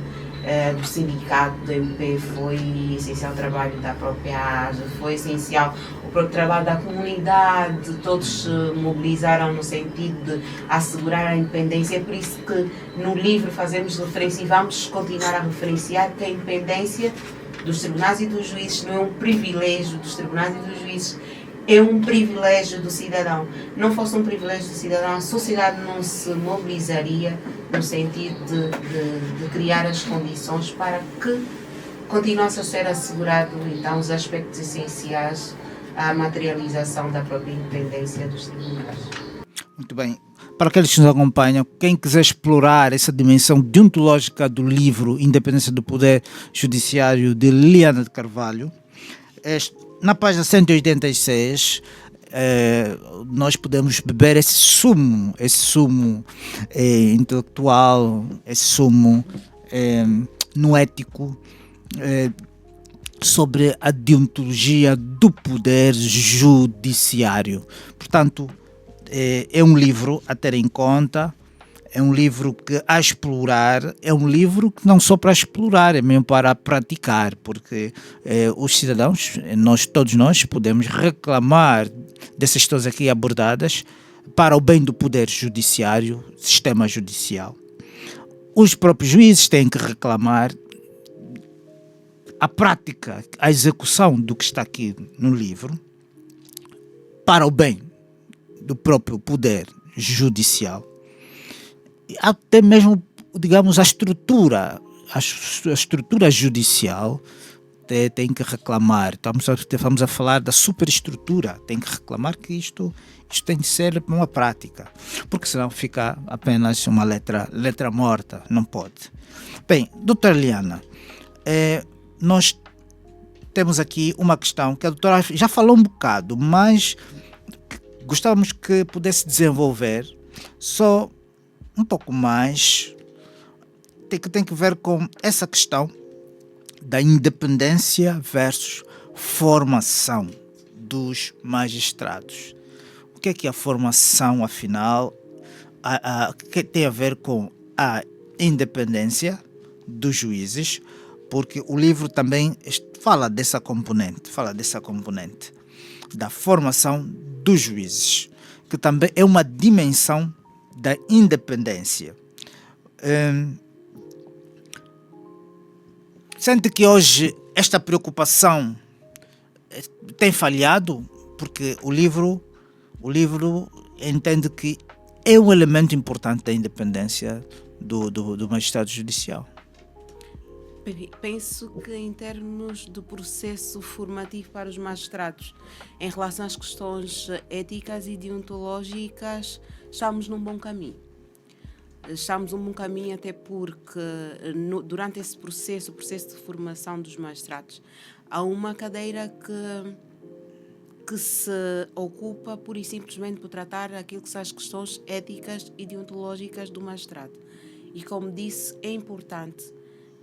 Speaker 2: do sindicato, do MP, foi essencial o trabalho da própria AJA, foi essencial o próprio trabalho da comunidade, todos se mobilizaram no sentido de assegurar a independência. É por isso que no livro fazemos referência e vamos continuar a referenciar que a independência dos tribunais e dos juízes não é um privilégio dos tribunais e dos juízes, é um privilégio do cidadão. Não fosse um privilégio do cidadão, a sociedade não se mobilizaria no sentido de criar as condições para que continuasse a ser assegurado então os aspectos essenciais à materialização da própria independência dos tribunais.
Speaker 1: Muito bem. Para aqueles que nos acompanham, quem quiser explorar essa dimensão deontológica do livro Independência do Poder Judiciário de Liliana de Carvalho, na página 186, nós podemos beber esse sumo intelectual, esse sumo noético sobre a deontologia do poder judiciário. Portanto, é um livro a ter em conta, é um livro que a explorar, é um livro que não só para explorar, é mesmo para praticar, porque os cidadãos, todos nós podemos reclamar dessas questões aqui abordadas para o bem do poder judiciário, sistema judicial. Os próprios juízes têm que reclamar a prática, a execução do que está aqui no livro para o bem do próprio poder judicial. Até mesmo, digamos, a estrutura judicial tem que reclamar. Estamos a falar da superestrutura, tem que reclamar que isto tem de ser uma prática, porque senão fica apenas uma letra morta, não pode. Bem, doutora Liliana, nós temos aqui uma questão que a doutora já falou um bocado, mas gostávamos que pudesse desenvolver só um pouco mais, tem que ver com essa questão da independência versus formação dos magistrados. O que é a formação, afinal, que tem a ver com a independência dos juízes, porque o livro também fala dessa componente da formação dos juízes, que também é uma dimensão da independência. Sente que hoje esta preocupação tem falhado, porque o livro entende que é um elemento importante da independência do magistrado judicial.
Speaker 2: Penso que em termos do processo formativo para os magistrados, em relação às questões éticas e deontológicas, estamos num bom caminho. Estamos num bom caminho até porque durante esse processo, o processo de formação dos magistrados, há uma cadeira que se ocupa pura e simplesmente por tratar aquilo que são as questões éticas e deontológicas do magistrado. E como disse, é importante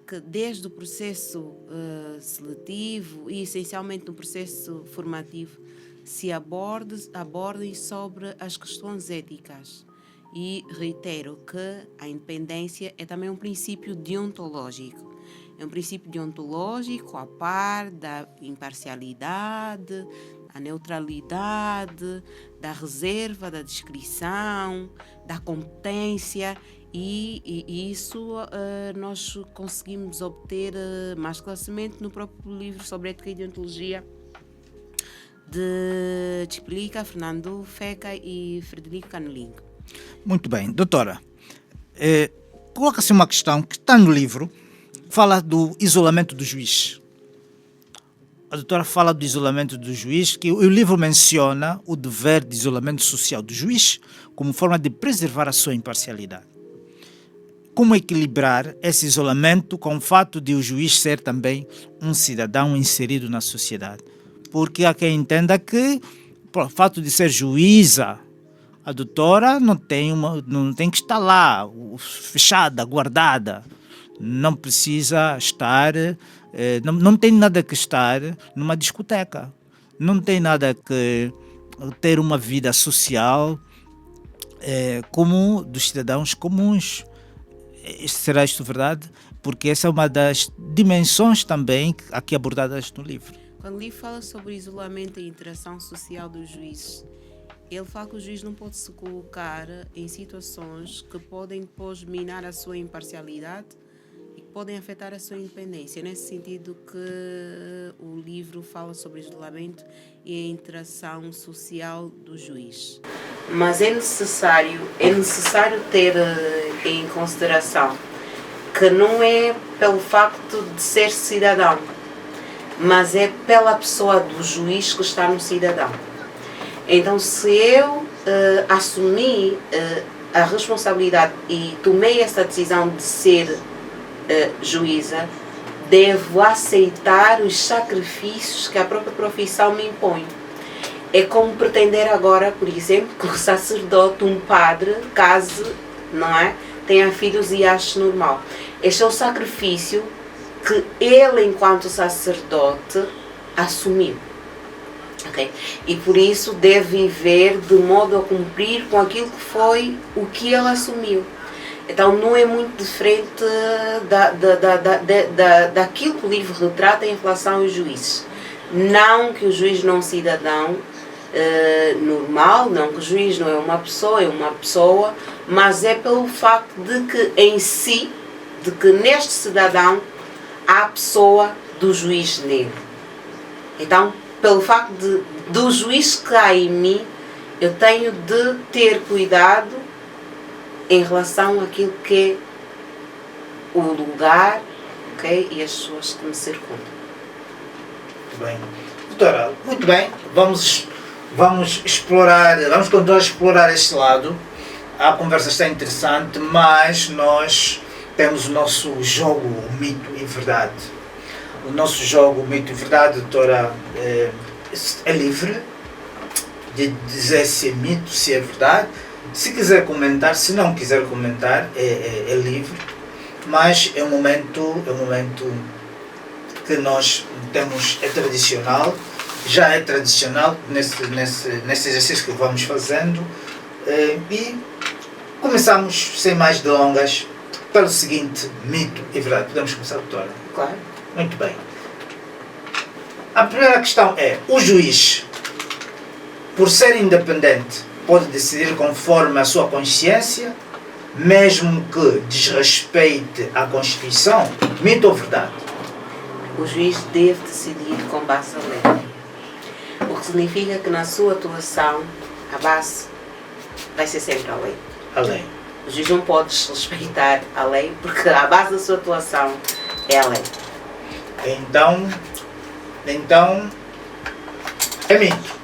Speaker 2: que desde o processo seletivo e essencialmente no processo formativo se abordem sobre as questões éticas. E reitero que a independência é também um princípio deontológico. É um princípio deontológico a par da imparcialidade, da neutralidade, da reserva, da discrição, da competência. E isso nós conseguimos obter mais esclarecimento no próprio livro sobre ética e deontologia de Ciplica, Fernando Feca e Frederico Caneling.
Speaker 1: Muito bem, doutora. Coloca-se uma questão que está no livro, fala do isolamento do juiz. A doutora fala do isolamento do juiz, que o livro menciona o dever de isolamento social do juiz como forma de preservar a sua imparcialidade. Como equilibrar esse isolamento com o fato de o juiz ser também um cidadão inserido na sociedade? Porque há quem entenda que, por fato de ser juíza, a doutora não tem que estar lá, fechada, guardada. Não precisa estar, não tem nada que estar numa discoteca. Não tem nada que ter uma vida social como dos cidadãos comuns. Será isto verdade? Porque essa é uma das dimensões também aqui abordadas no livro.
Speaker 2: Quando o livro fala sobre o isolamento e interação social dos juízes, ele fala que o juiz não pode se colocar em situações que podem depois minar a sua imparcialidade e que podem afetar a sua independência. Nesse sentido que o livro fala sobre o isolamento e a interação social do juiz. Mas é necessário ter em consideração que não é pelo facto de ser cidadão, mas é pela pessoa do juiz que está no cidadão. Então, se eu assumi a responsabilidade e tomei essa decisão de ser juíza, devo aceitar os sacrifícios que a própria profissão me impõe. É como pretender agora, por exemplo, que o sacerdote, um padre, case, não é? Tenha filhos e ache normal. Este é o sacrifício que ele, enquanto sacerdote, assumiu. Okay? E por isso deve viver de modo a cumprir com aquilo que foi o que ele assumiu. Então não é muito diferente daquilo que o livro retrata em relação aos juízes. Não que o juiz não é um cidadão normal, não que o juiz não é uma pessoa, mas é pelo facto de que em si, de que neste cidadão há a pessoa do juiz nele. Então, pelo facto do juiz que há em mim, eu tenho de ter cuidado em relação àquilo que é o lugar, okay, e as pessoas que me circundam.
Speaker 1: Muito bem. Doutora, muito bem. Vamos continuar a explorar este lado. A conversa está interessante, mas nós temos o nosso jogo, o mito e verdade. O nosso jogo, mito e verdade, doutora, é livre de dizer se é mito, se é verdade. Se quiser comentar, se não quiser comentar, é livre. Mas é um momento que nós temos, é tradicional, já é tradicional nesse exercício que vamos fazendo. E começamos, sem mais delongas, pelo seguinte mito e verdade. Podemos começar, doutora?
Speaker 2: Claro.
Speaker 1: Muito bem. A primeira questão é: o juiz, por ser independente, pode decidir conforme a sua consciência, mesmo que desrespeite a Constituição? Mito ou verdade?
Speaker 2: O juiz deve decidir com base na lei. que significa que na sua atuação a base vai ser sempre a lei.
Speaker 1: A lei.
Speaker 2: O juiz não pode desrespeitar a lei porque a base da sua atuação é a lei.
Speaker 1: Então é mito.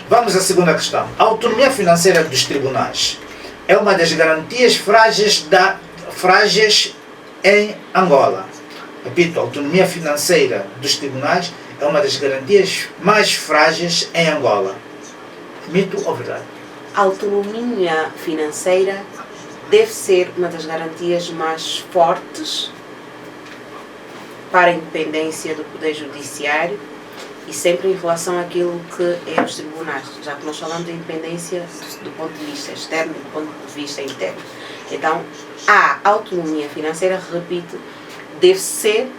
Speaker 1: Vamos à segunda questão. A autonomia financeira dos tribunais é uma das garantias frágeis em Angola. Repito, a autonomia financeira dos tribunais é uma das garantias mais frágeis em Angola. Mito ou verdade?
Speaker 2: A autonomia financeira deve ser uma das garantias mais fortes para a independência do Poder Judiciário e sempre em relação àquilo que é os tribunais, já que nós falamos de independência do ponto de vista externo e do ponto de vista interno. Então, a autonomia financeira, repito, deve ser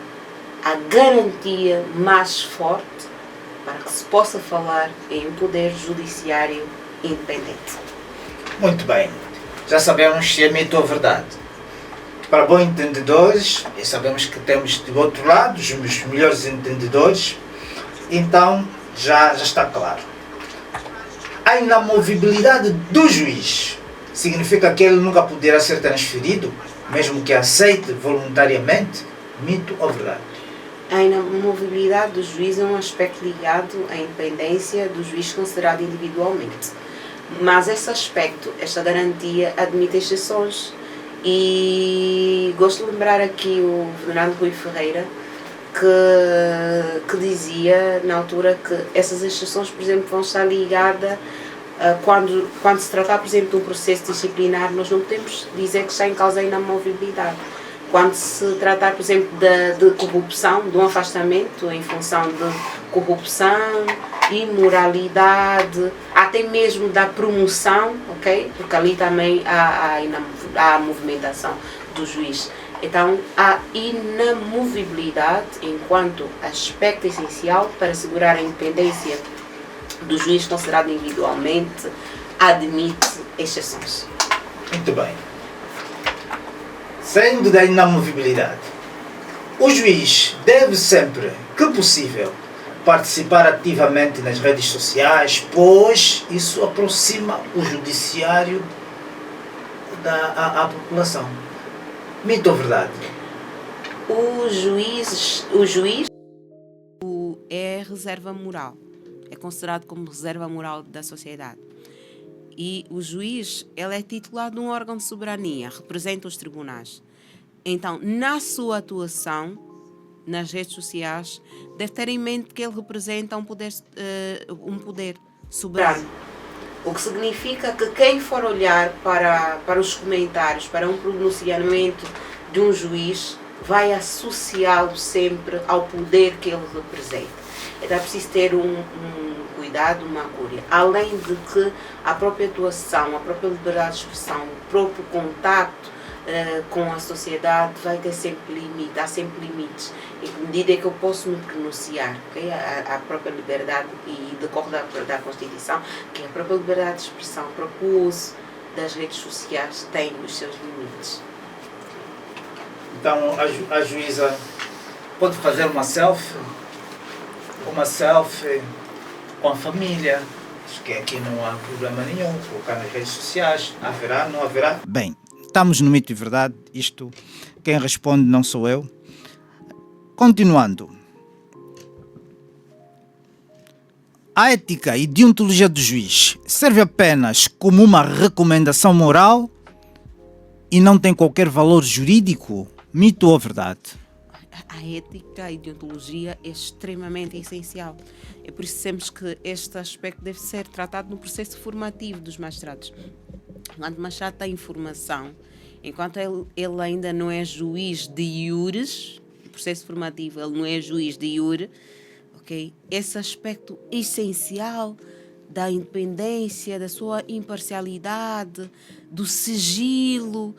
Speaker 2: a garantia mais forte para que se possa falar em um Poder Judiciário independente.
Speaker 1: Muito bem. Já sabemos se é mito ou verdade. Para bons entendedores, e sabemos que temos do outro lado os melhores entendedores, então já está claro. A inamovibilidade do juiz significa que ele nunca poderá ser transferido, mesmo que aceite voluntariamente? Mito ou verdade?
Speaker 2: A inamovibilidade do juiz é um aspecto ligado à independência do juiz considerado individualmente. Mas esse aspecto, esta garantia, admite exceções. E gosto de lembrar aqui o venerando Rui Ferreira, que dizia na altura que essas exceções, por exemplo, vão estar ligadas quando se tratar, por exemplo, de um processo disciplinar, nós não podemos dizer que está em causa a inamovibilidade. Quando se tratar, por exemplo, de corrupção, de um afastamento em função de corrupção, imoralidade, até mesmo da promoção, ok? Porque ali também há a movimentação do juiz. Então, a inamovibilidade, enquanto aspecto essencial para assegurar a independência do juiz considerado individualmente, admite exceções.
Speaker 1: Muito bem. Saindo da inamovibilidade, o juiz deve sempre, que possível, participar ativamente nas redes sociais, pois isso aproxima o judiciário à população. Mito ou verdade?
Speaker 2: O juiz é reserva moral, é considerado como reserva moral da sociedade. E o juiz, ele é titular de um órgão de soberania, representa os tribunais. Então, na sua atuação nas redes sociais, deve ter em mente que ele representa um poder soberano. O que significa que quem for olhar para os comentários, para um pronunciamento de um juiz, vai associá-lo sempre ao poder que ele representa. Então é preciso ter um cuidado, uma cúria. Além de que a própria atuação, a própria liberdade de expressão, o próprio contacto com a sociedade vai ter sempre limite, há sempre limites. Em que medida é que eu posso me pronunciar, okay? A própria liberdade, e decorre da Constituição, que a própria liberdade de expressão, o próprio uso das redes sociais tem os seus limites.
Speaker 1: Então a juíza pode fazer uma selfie com a família, acho que aqui não há problema nenhum, colocar nas redes sociais, não haverá. Bem, estamos no Mito e Verdade, isto quem responde não sou eu. Continuando, a ética e deontologia do juiz serve apenas como uma recomendação moral e não tem qualquer valor jurídico? Mito ou verdade?
Speaker 2: A ética e deontologia é extremamente essencial. É por isso sempre que este aspecto deve ser tratado no processo formativo dos magistrados. Enquanto o magistrado tem informação, enquanto ele ainda não é juiz de iures, no processo formativo ele não é juiz de iure, okay? Esse aspecto essencial da independência, da sua imparcialidade, do sigilo,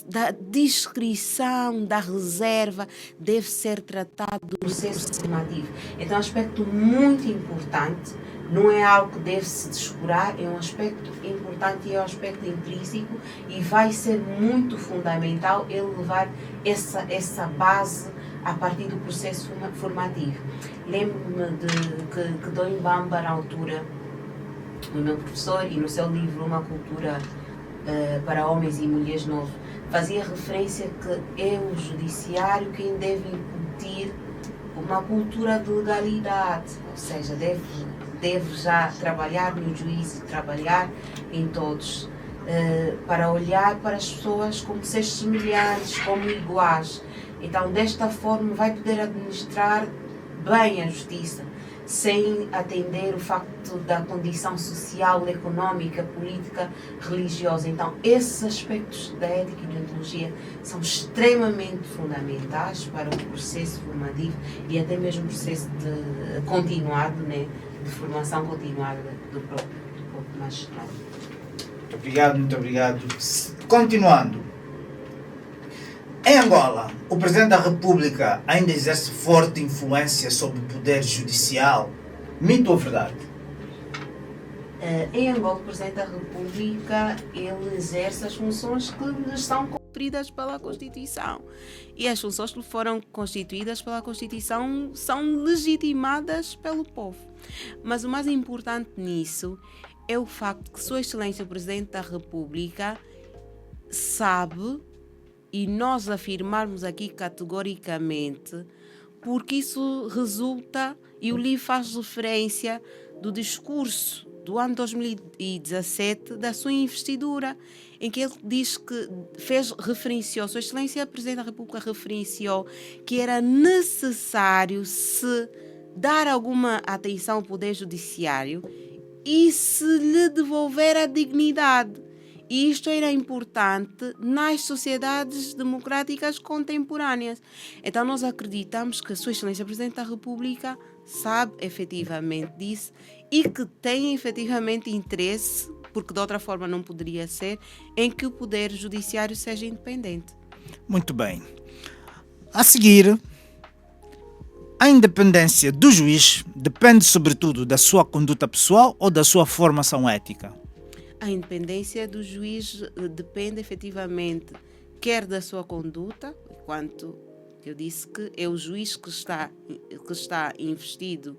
Speaker 2: da discrição, da reserva, deve ser tratado no processo formativo. Então é um aspecto muito importante, não é algo que deve-se descurar, é um aspecto importante e é um aspecto intrínseco e vai ser muito fundamental ele levar essa base a partir do processo formativo. Lembro-me que Dom Bamba, na altura, o meu professor, e no seu livro Uma Cultura para Homens e Mulheres Novo, fazia referência que é o judiciário quem deve incutir uma cultura de legalidade, ou seja, deve já trabalhar no juízo, trabalhar em todos, para olhar para as pessoas como seres semelhantes, como iguais. Então, desta forma, vai poder administrar bem a justiça, sem atender o facto da condição social, económica, política, religiosa. Então, esses aspectos da ética e deontologia são extremamente fundamentais para o processo formativo e até mesmo o processo continuado, né, de formação continuada do próprio magistrado.
Speaker 1: Muito obrigado. Continuando. Em Angola, o Presidente da República ainda exerce forte influência sobre o poder judicial. Mito ou verdade?
Speaker 2: Em Angola, o Presidente da República ele exerce as funções que lhe são conferidas pela Constituição. E as funções que lhe foram constituídas pela Constituição são legitimadas pelo povo. Mas o mais importante nisso é o facto que Sua Excelência o Presidente da República sabe, e nós afirmarmos aqui categoricamente, porque isso resulta, e o livro faz referência do discurso do ano 2017 da sua investidura, em que ele diz que referenciou, Sua Excelência Presidente da República referenciou que era necessário se dar alguma atenção ao Poder Judiciário e se lhe devolver a dignidade. E isto era importante nas sociedades democráticas contemporâneas. Então nós acreditamos que a Sua Excelência Presidente da República sabe efetivamente disso e que tem efetivamente interesse, porque de outra forma não poderia ser, em que o Poder Judiciário seja independente.
Speaker 1: Muito bem. A seguir, a independência do juiz depende sobretudo da sua conduta pessoal ou da sua formação ética?
Speaker 2: A independência do juiz depende efetivamente quer da sua conduta, enquanto eu disse que é o juiz que está investido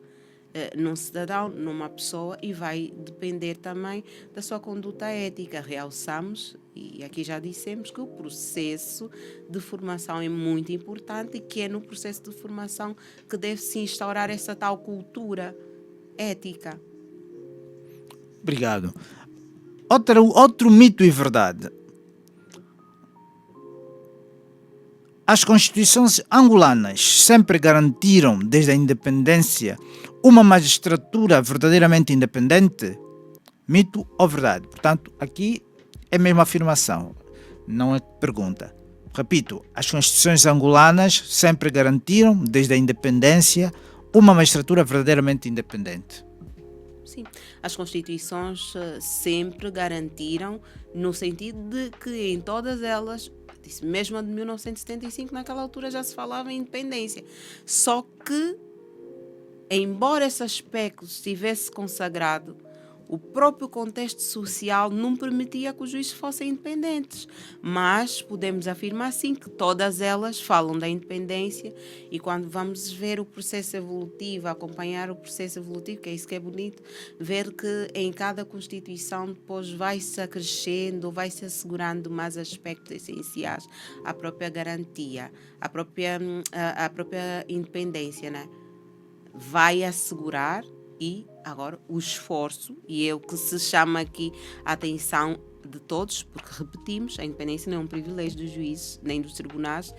Speaker 2: num cidadão, numa pessoa, e vai depender também da sua conduta ética. Realçamos, e aqui já dissemos, que o processo de formação é muito importante e que é no processo de formação que deve-se instaurar essa tal cultura ética.
Speaker 1: Obrigado. Outro mito e verdade. As constituições angolanas sempre garantiram, desde a independência, uma magistratura verdadeiramente independente? Mito ou verdade? Portanto, aqui é a mesma afirmação, não é pergunta. Repito, as constituições angolanas sempre garantiram, desde a independência, uma magistratura verdadeiramente independente.
Speaker 2: Sim, as constituições sempre garantiram, no sentido de que em todas elas, mesmo a de 1975, naquela altura já se falava em independência. Só que, embora esse aspecto estivesse consagrado, o próprio contexto social não permitia que os juízes fossem independentes. Mas podemos afirmar sim que todas elas falam da independência, e quando vamos ver o processo evolutivo, acompanhar o processo evolutivo, que é isso que é bonito, ver que em cada Constituição depois vai-se acrescendo, vai-se assegurando mais aspectos essenciais à própria garantia, à própria independência, né? Vai assegurar. E agora o esforço, e é o que se chama aqui a atenção de todos, porque repetimos, a independência não é um privilégio dos juízes nem dos tribunais,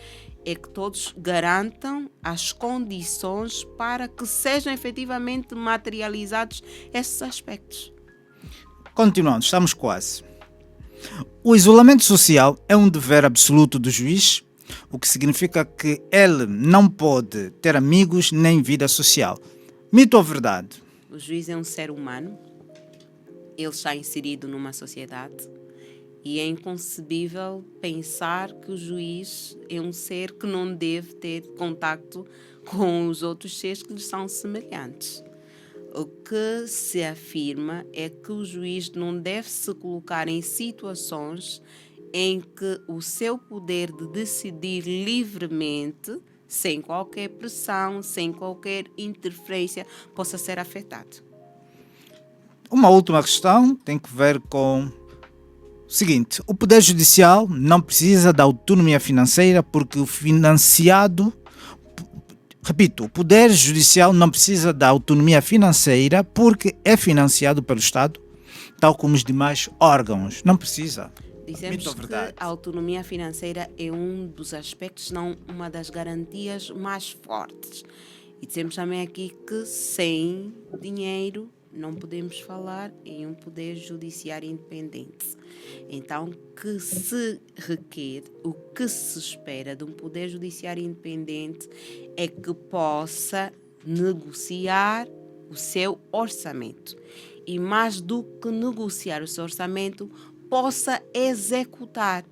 Speaker 2: é que todos garantam as condições para que sejam efetivamente materializados esses aspectos.
Speaker 1: Continuando, estamos quase. O isolamento social é um dever absoluto do juiz, o que significa que ele não pode ter amigos nem vida social. Mito ou verdade?
Speaker 2: O juiz é um ser humano, ele está inserido numa sociedade e é inconcebível pensar que o juiz é um ser que não deve ter contacto com os outros seres que lhe são semelhantes. O que se afirma é que o juiz não deve se colocar em situações em que o seu poder de decidir livremente sem qualquer pressão, sem qualquer interferência, possa ser afetado.
Speaker 1: Uma última questão tem que ver com o seguinte: o Poder Judicial não precisa da autonomia financeira porque o financiado. Repito, o Poder Judicial não precisa da autonomia financeira porque é financiado pelo Estado, tal como os demais órgãos. Não precisa.
Speaker 2: Dizemos
Speaker 1: Mito ou
Speaker 2: que
Speaker 1: verdade?
Speaker 2: a autonomia financeira é um dos aspectos, não uma das garantias mais fortes. E dizemos também aqui que sem dinheiro não podemos falar em um poder judiciário independente. Então, que se requer, o que se espera de um poder judiciário independente é que possa negociar o seu orçamento. E mais do que negociar o seu orçamento, possa executar,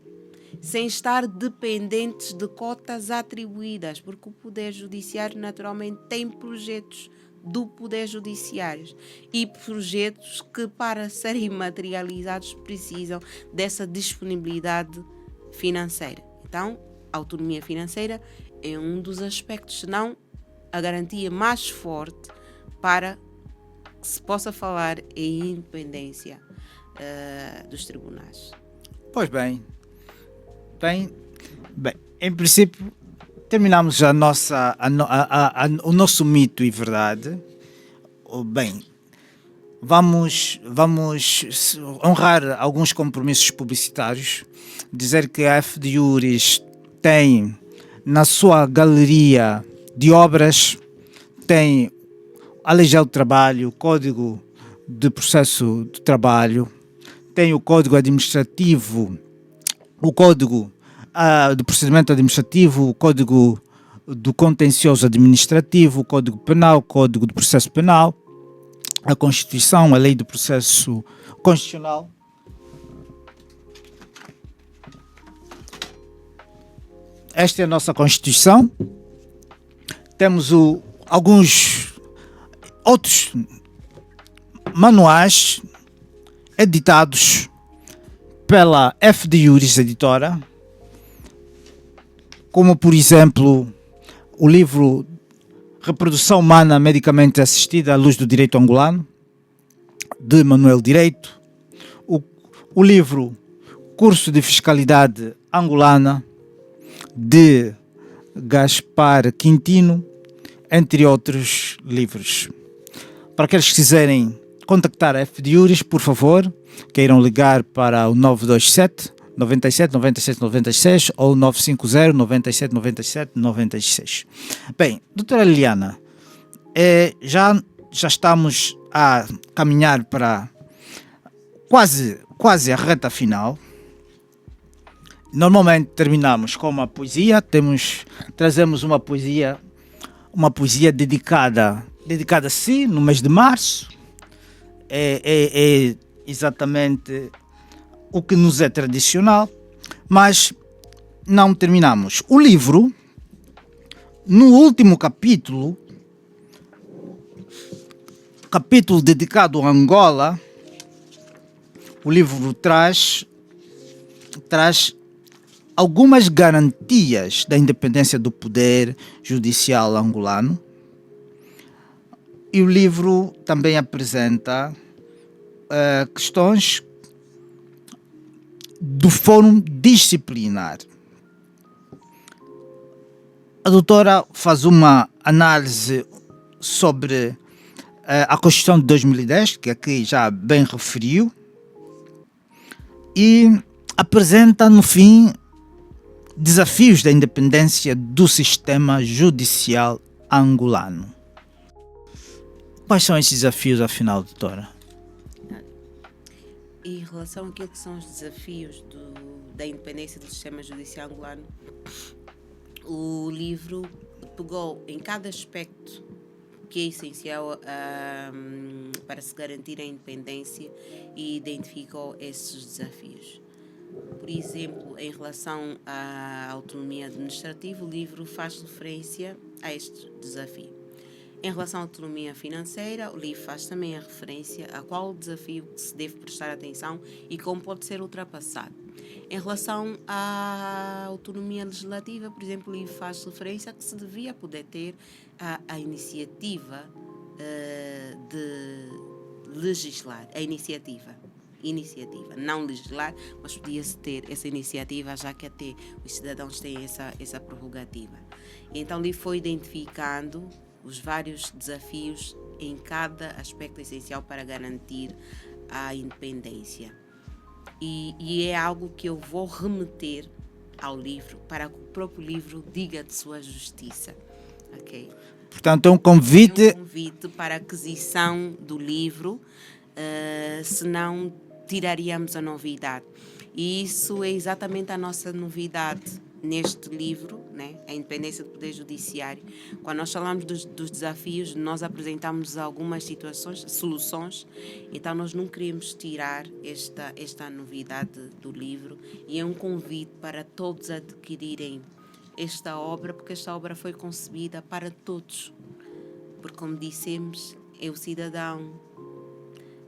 Speaker 2: sem estar dependentes de cotas atribuídas, porque o Poder Judiciário naturalmente tem projetos do Poder Judiciário e projetos que, para serem materializados, precisam dessa disponibilidade financeira. Então, a autonomia financeira é um dos aspectos, se não a garantia mais forte para que se possa falar em independência dos tribunais.
Speaker 1: Pois bem, bem, em princípio, terminamos o nosso mito e verdade. Bem, vamos honrar alguns compromissos publicitários, dizer que a FDIURIS tem na sua galeria de obras, tem a Lei Geral do Trabalho, o Código de Processo de Trabalho, tem o Código Administrativo, o Código do Procedimento Administrativo, o Código do Contencioso Administrativo, o Código Penal, o Código de Processo Penal, a Constituição, a Lei do Processo Constitucional. Esta é a nossa Constituição. Temos alguns outros manuais editados pela FDIURIS Editora, como por exemplo o livro Reprodução Humana Medicamente Assistida à Luz do Direito Angolano, de Manuel Direito, o livro Curso de Fiscalidade Angolana, de Gaspar Quintino, entre outros livros. Para aqueles que quiserem contactar a FDIURIS, por favor, queiram ligar para o 927 97 97 96 ou 950 97 97 96. Bem, doutora Liliana, já estamos a caminhar para quase a reta final. Normalmente terminamos com uma poesia, trazemos uma poesia dedicada a si, no mês de março. É exatamente o que nos é tradicional, mas não terminamos. O livro, no último capítulo dedicado a Angola, o livro traz algumas garantias da independência do poder judicial angolano, e o livro também apresenta questões do Fórum Disciplinar. A doutora faz uma análise sobre a Constituição de 2010, que aqui já bem referiu, e apresenta, no fim, desafios da independência do sistema judicial angolano. Quais são esses desafios, afinal, doutora?
Speaker 2: Em relação àquilo que são os desafios da independência do sistema judicial angolano, o livro pegou em cada aspecto que é essencial para se garantir a independência e identificou esses desafios. Por exemplo, em relação à autonomia administrativa, o livro faz referência a este desafio. Em relação à autonomia financeira, o livro faz também a referência a qual o desafio que se deve prestar atenção e como pode ser ultrapassado. Em relação à autonomia legislativa, por exemplo, o livro faz referência a que se devia poder ter a iniciativa de legislar, a iniciativa, não legislar, mas podia-se ter essa iniciativa, já que até os cidadãos têm essa prerrogativa. Então, ali foi identificando os vários desafios em cada aspecto essencial para garantir a independência. E é algo que eu vou remeter ao livro, para que o próprio livro diga de sua justiça. Okay?
Speaker 1: Portanto, é um convite...
Speaker 2: É um convite para a aquisição do livro, senão tiraríamos a novidade. E isso é exatamente a nossa novidade neste livro, né? A independência do Poder Judiciário. Quando nós falamos dos desafios, nós apresentamos algumas soluções, então nós não queremos tirar esta novidade do livro, e é um convite para todos adquirirem esta obra, porque esta obra foi concebida para todos. Porque, como dissemos, é o cidadão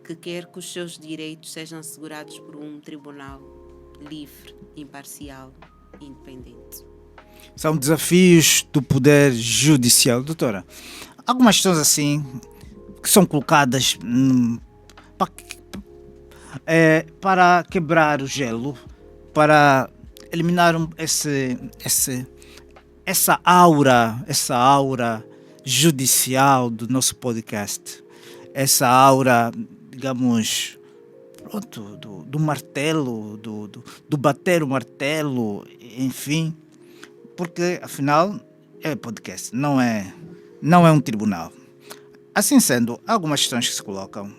Speaker 2: que quer que os seus direitos sejam assegurados por um tribunal livre, imparcial, independente.
Speaker 1: São desafios do poder judicial. Doutora, algumas questões assim que são colocadas para quebrar o gelo, para eliminar essa aura judicial do nosso podcast, essa aura, digamos, pronto, do martelo, do bater o martelo, enfim, porque afinal é podcast, não é um tribunal. Assim sendo, há algumas questões que se colocam.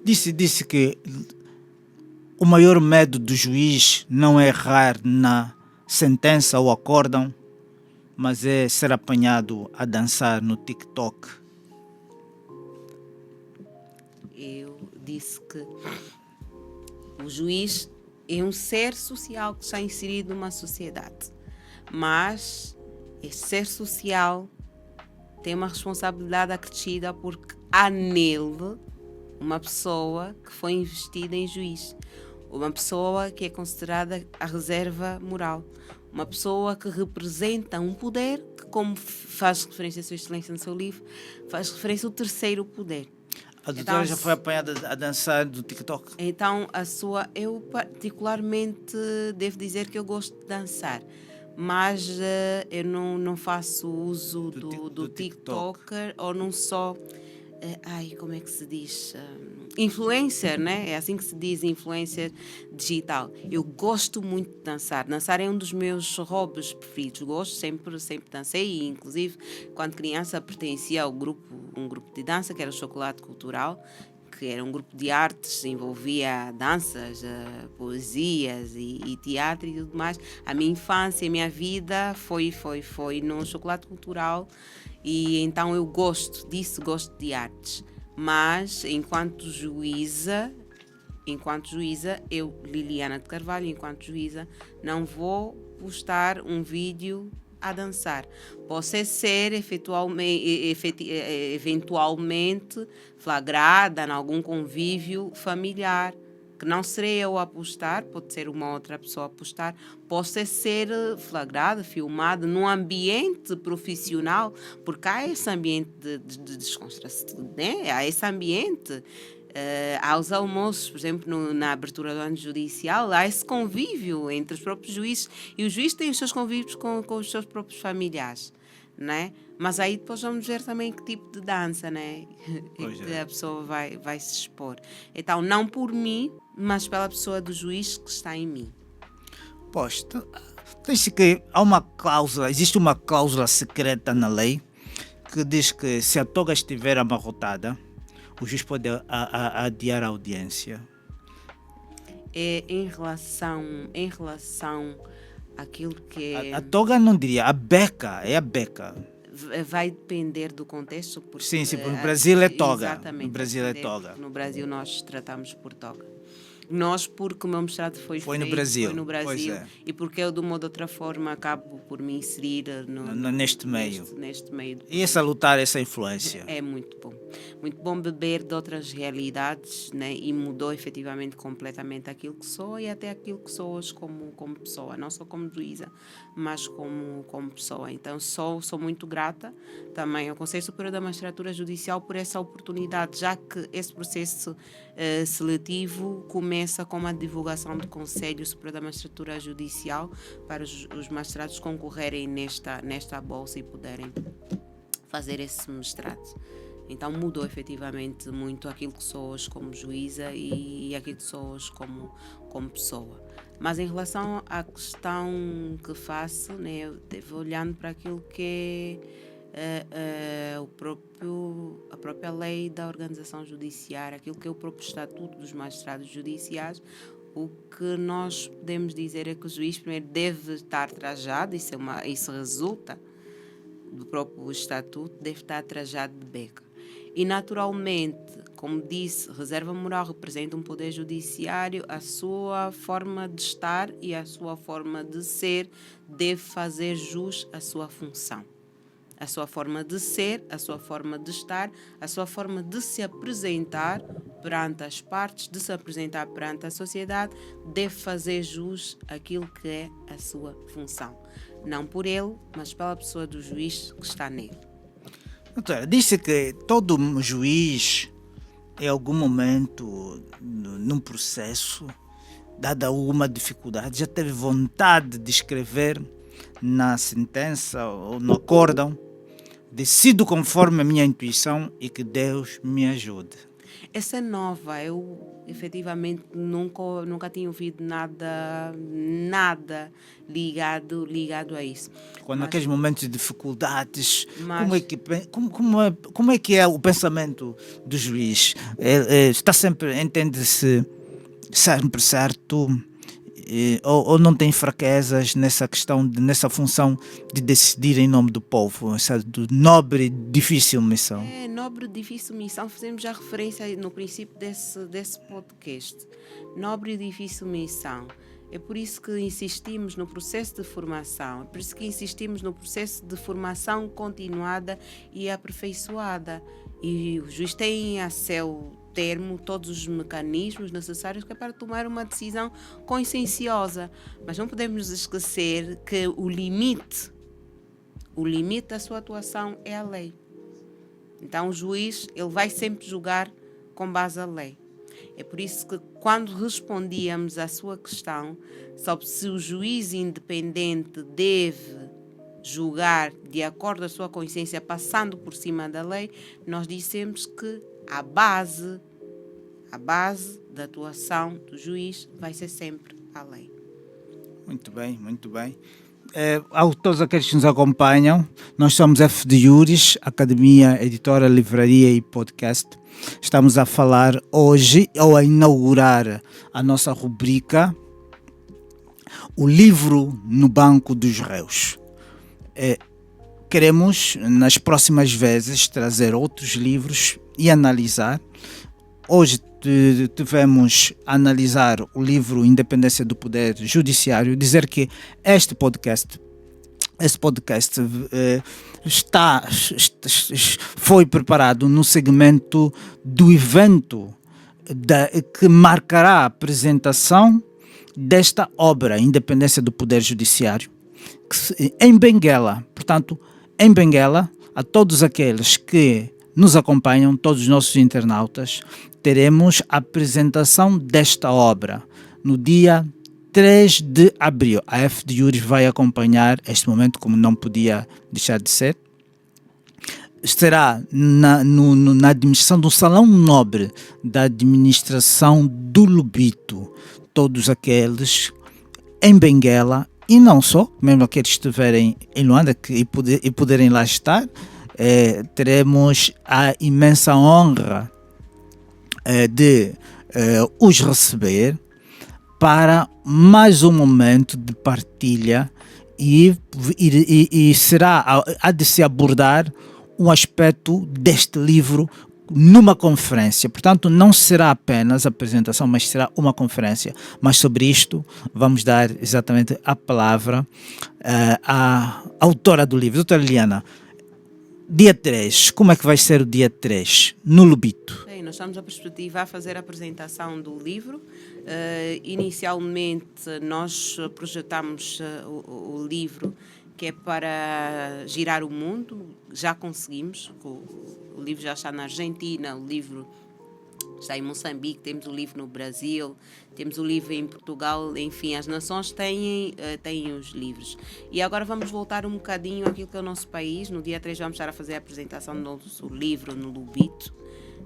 Speaker 1: Disse que o maior medo do juiz não é errar na sentença ou acórdão, mas é ser apanhado a dançar no TikTok.
Speaker 2: Eu disse que o juiz é um ser social que está inserido numa sociedade, mas esse ser social tem uma responsabilidade acrescida, porque há nele uma pessoa que foi investida em juiz, uma pessoa que é considerada a reserva moral, uma pessoa que representa um poder que, como faz referência a Sua Excelência no seu livro, faz referência ao terceiro poder.
Speaker 1: A doutora já foi apanhada a dançar do TikTok?
Speaker 2: Então, eu particularmente devo dizer que eu gosto de dançar, mas eu não faço uso do TikToker, ou não só... como é que se diz? Influencer, né? É assim que se diz, influencer digital. Eu gosto muito de dançar. Dançar é um dos meus hobbies preferidos. Gosto, sempre dancei, e inclusive quando criança pertencia ao um grupo de dança que era o Chocolate Cultural, que era um grupo de artes, envolvia danças, poesias e teatro e tudo mais. A minha infância, a minha vida foi no Chocolate Cultural. E então eu gosto disso, gosto de artes. Mas enquanto juíza, eu, Liliana de Carvalho, enquanto juíza, não vou postar um vídeo a dançar. Posso ser eventualmente flagrada em algum convívio familiar, que não serei eu a postar, pode ser uma outra pessoa a postar. Posso ser flagrada, filmada num ambiente profissional, porque há esse ambiente de descontração, né? Há esse ambiente. Aos almoços, por exemplo, na abertura do ano judicial, há esse convívio entre os próprios juízes, e os juízes têm os seus convívios com os seus próprios familiares, né? Mas aí depois vamos ver também que tipo de dança, né? Que a pessoa vai se expor. Então, não por mim, mas pela pessoa do juiz que está em mim.
Speaker 1: Pois, diz que existe uma cláusula secreta na lei que diz que se a toga estiver amarrotada, o juiz pode adiar a audiência.
Speaker 2: Em relação àquilo que é...
Speaker 1: A toga não diria, a beca.
Speaker 2: Vai depender do contexto. Porque,
Speaker 1: sim, no Brasil é toga.
Speaker 2: Exatamente.
Speaker 1: No Brasil é toga.
Speaker 2: No Brasil nós tratamos por toga. Nós, porque o meu mestrado foi
Speaker 1: Foi no
Speaker 2: feito,
Speaker 1: Brasil.
Speaker 2: foi no
Speaker 1: Pois
Speaker 2: Brasil,
Speaker 1: é.
Speaker 2: e porque eu, de uma ou de outra forma, acabo por me inserir
Speaker 1: Neste meio.
Speaker 2: neste meio.
Speaker 1: E é salutar essa influência.
Speaker 2: É muito bom. Muito bom beber de outras realidades, né? E mudou efetivamente completamente aquilo que sou e até aquilo que sou hoje como pessoa. Não só como juíza, mas como pessoa. Então sou muito grata também ao Conselho Superior da Magistratura Judicial por essa oportunidade, já que esse processo seletivo começa com a divulgação do Conselho Superior da Magistratura Judicial para os magistrados concorrerem nesta bolsa e poderem fazer esse mestrado. Então mudou efetivamente muito aquilo que sou hoje como juíza e aquilo que sou hoje como pessoa. Mas em relação à questão que faço, né, eu devo olhando para aquilo que é a própria lei da organização judiciária, aquilo que é o próprio estatuto dos magistrados judiciais. O que nós podemos dizer é que o juiz primeiro deve estar trajado, isso resulta do próprio estatuto, deve estar trajado de beca. E naturalmente, como disse, reserva moral representa um poder judiciário, a sua forma de estar e a sua forma de ser deve fazer jus à sua função. A sua forma de ser, a sua forma de estar, a sua forma de se apresentar perante as partes, de se apresentar perante a sociedade, deve fazer jus àquilo que é a sua função. Não por ele, mas pela pessoa do juiz que está nele.
Speaker 1: Doutora, disse que todo juiz, em algum momento, num processo, dada alguma dificuldade, já teve vontade de escrever na sentença ou no acórdão: decido conforme a minha intuição e que Deus me ajude.
Speaker 2: Essa é nova, eu efetivamente nunca tinha ouvido nada ligado a isso.
Speaker 1: Quando naqueles momentos de dificuldades,
Speaker 2: Mas-
Speaker 1: como é que é o pensamento do juiz? Está sempre, entende-se sempre certo? Ou não tem fraquezas nessa questão, nessa função de decidir em nome do povo, essa nobre e difícil missão?
Speaker 2: É nobre, difícil missão, fizemos já referência no princípio desse podcast. Nobre e difícil missão. É por isso que insistimos no processo de formação, é por isso que insistimos no processo de formação continuada e aperfeiçoada. E o juiz tem a seu termo todos os mecanismos necessários para tomar uma decisão conscienciosa. Mas não podemos nos esquecer que o limite da sua atuação é a lei. Então o juiz ele vai sempre julgar com base na lei. É por isso que quando respondíamos à sua questão sobre se o juiz independente deve julgar de acordo com a sua consciência passando por cima da lei, nós dissemos que a base da atuação do juiz vai ser sempre a lei.
Speaker 1: Muito bem, muito bem. A todos aqueles que nos acompanham, nós somos F de Iuris, Academia, Editora, Livraria e Podcast. Estamos a falar hoje, ou a inaugurar a nossa rubrica, o livro no banco dos réus. Queremos, nas próximas vezes, trazer outros livros e analisar. Hoje tivemos a analisar o livro Independência do Poder Judiciário, dizer que este podcast foi preparado no segmento do evento que marcará a apresentação desta obra, Independência do Poder Judiciário, em Benguela. Portanto, em Benguela, a todos aqueles que nos acompanham, todos os nossos internautas, teremos a apresentação desta obra no dia 3 de abril. A F de Iuris vai acompanhar este momento, como não podia deixar de ser. Será na administração do Salão Nobre da Administração do Lubito. Todos aqueles em Benguela, e não só, mesmo aqueles que estiverem em Luanda e poderem lá estar, teremos a imensa honra de os receber para mais um momento de partilha e há de se abordar um aspecto deste livro numa conferência. Portanto, não será apenas a apresentação, mas será uma conferência. Mas sobre isto vamos dar exatamente a palavra à autora do livro, doutora Liliana. Dia 3, como é que vai ser o dia 3 no Lubito?
Speaker 2: Bem, nós estamos a perspectivar fazer a apresentação do livro. Inicialmente, nós projetamos o livro que é para girar o mundo. Já conseguimos. O livro já está na Argentina, o livro está em Moçambique, temos o livro no Brasil, temos o livro em Portugal, enfim, as nações têm os livros. E agora vamos voltar um bocadinho àquilo que é o nosso país. No dia 3 vamos estar a fazer a apresentação do nosso livro no Lubito,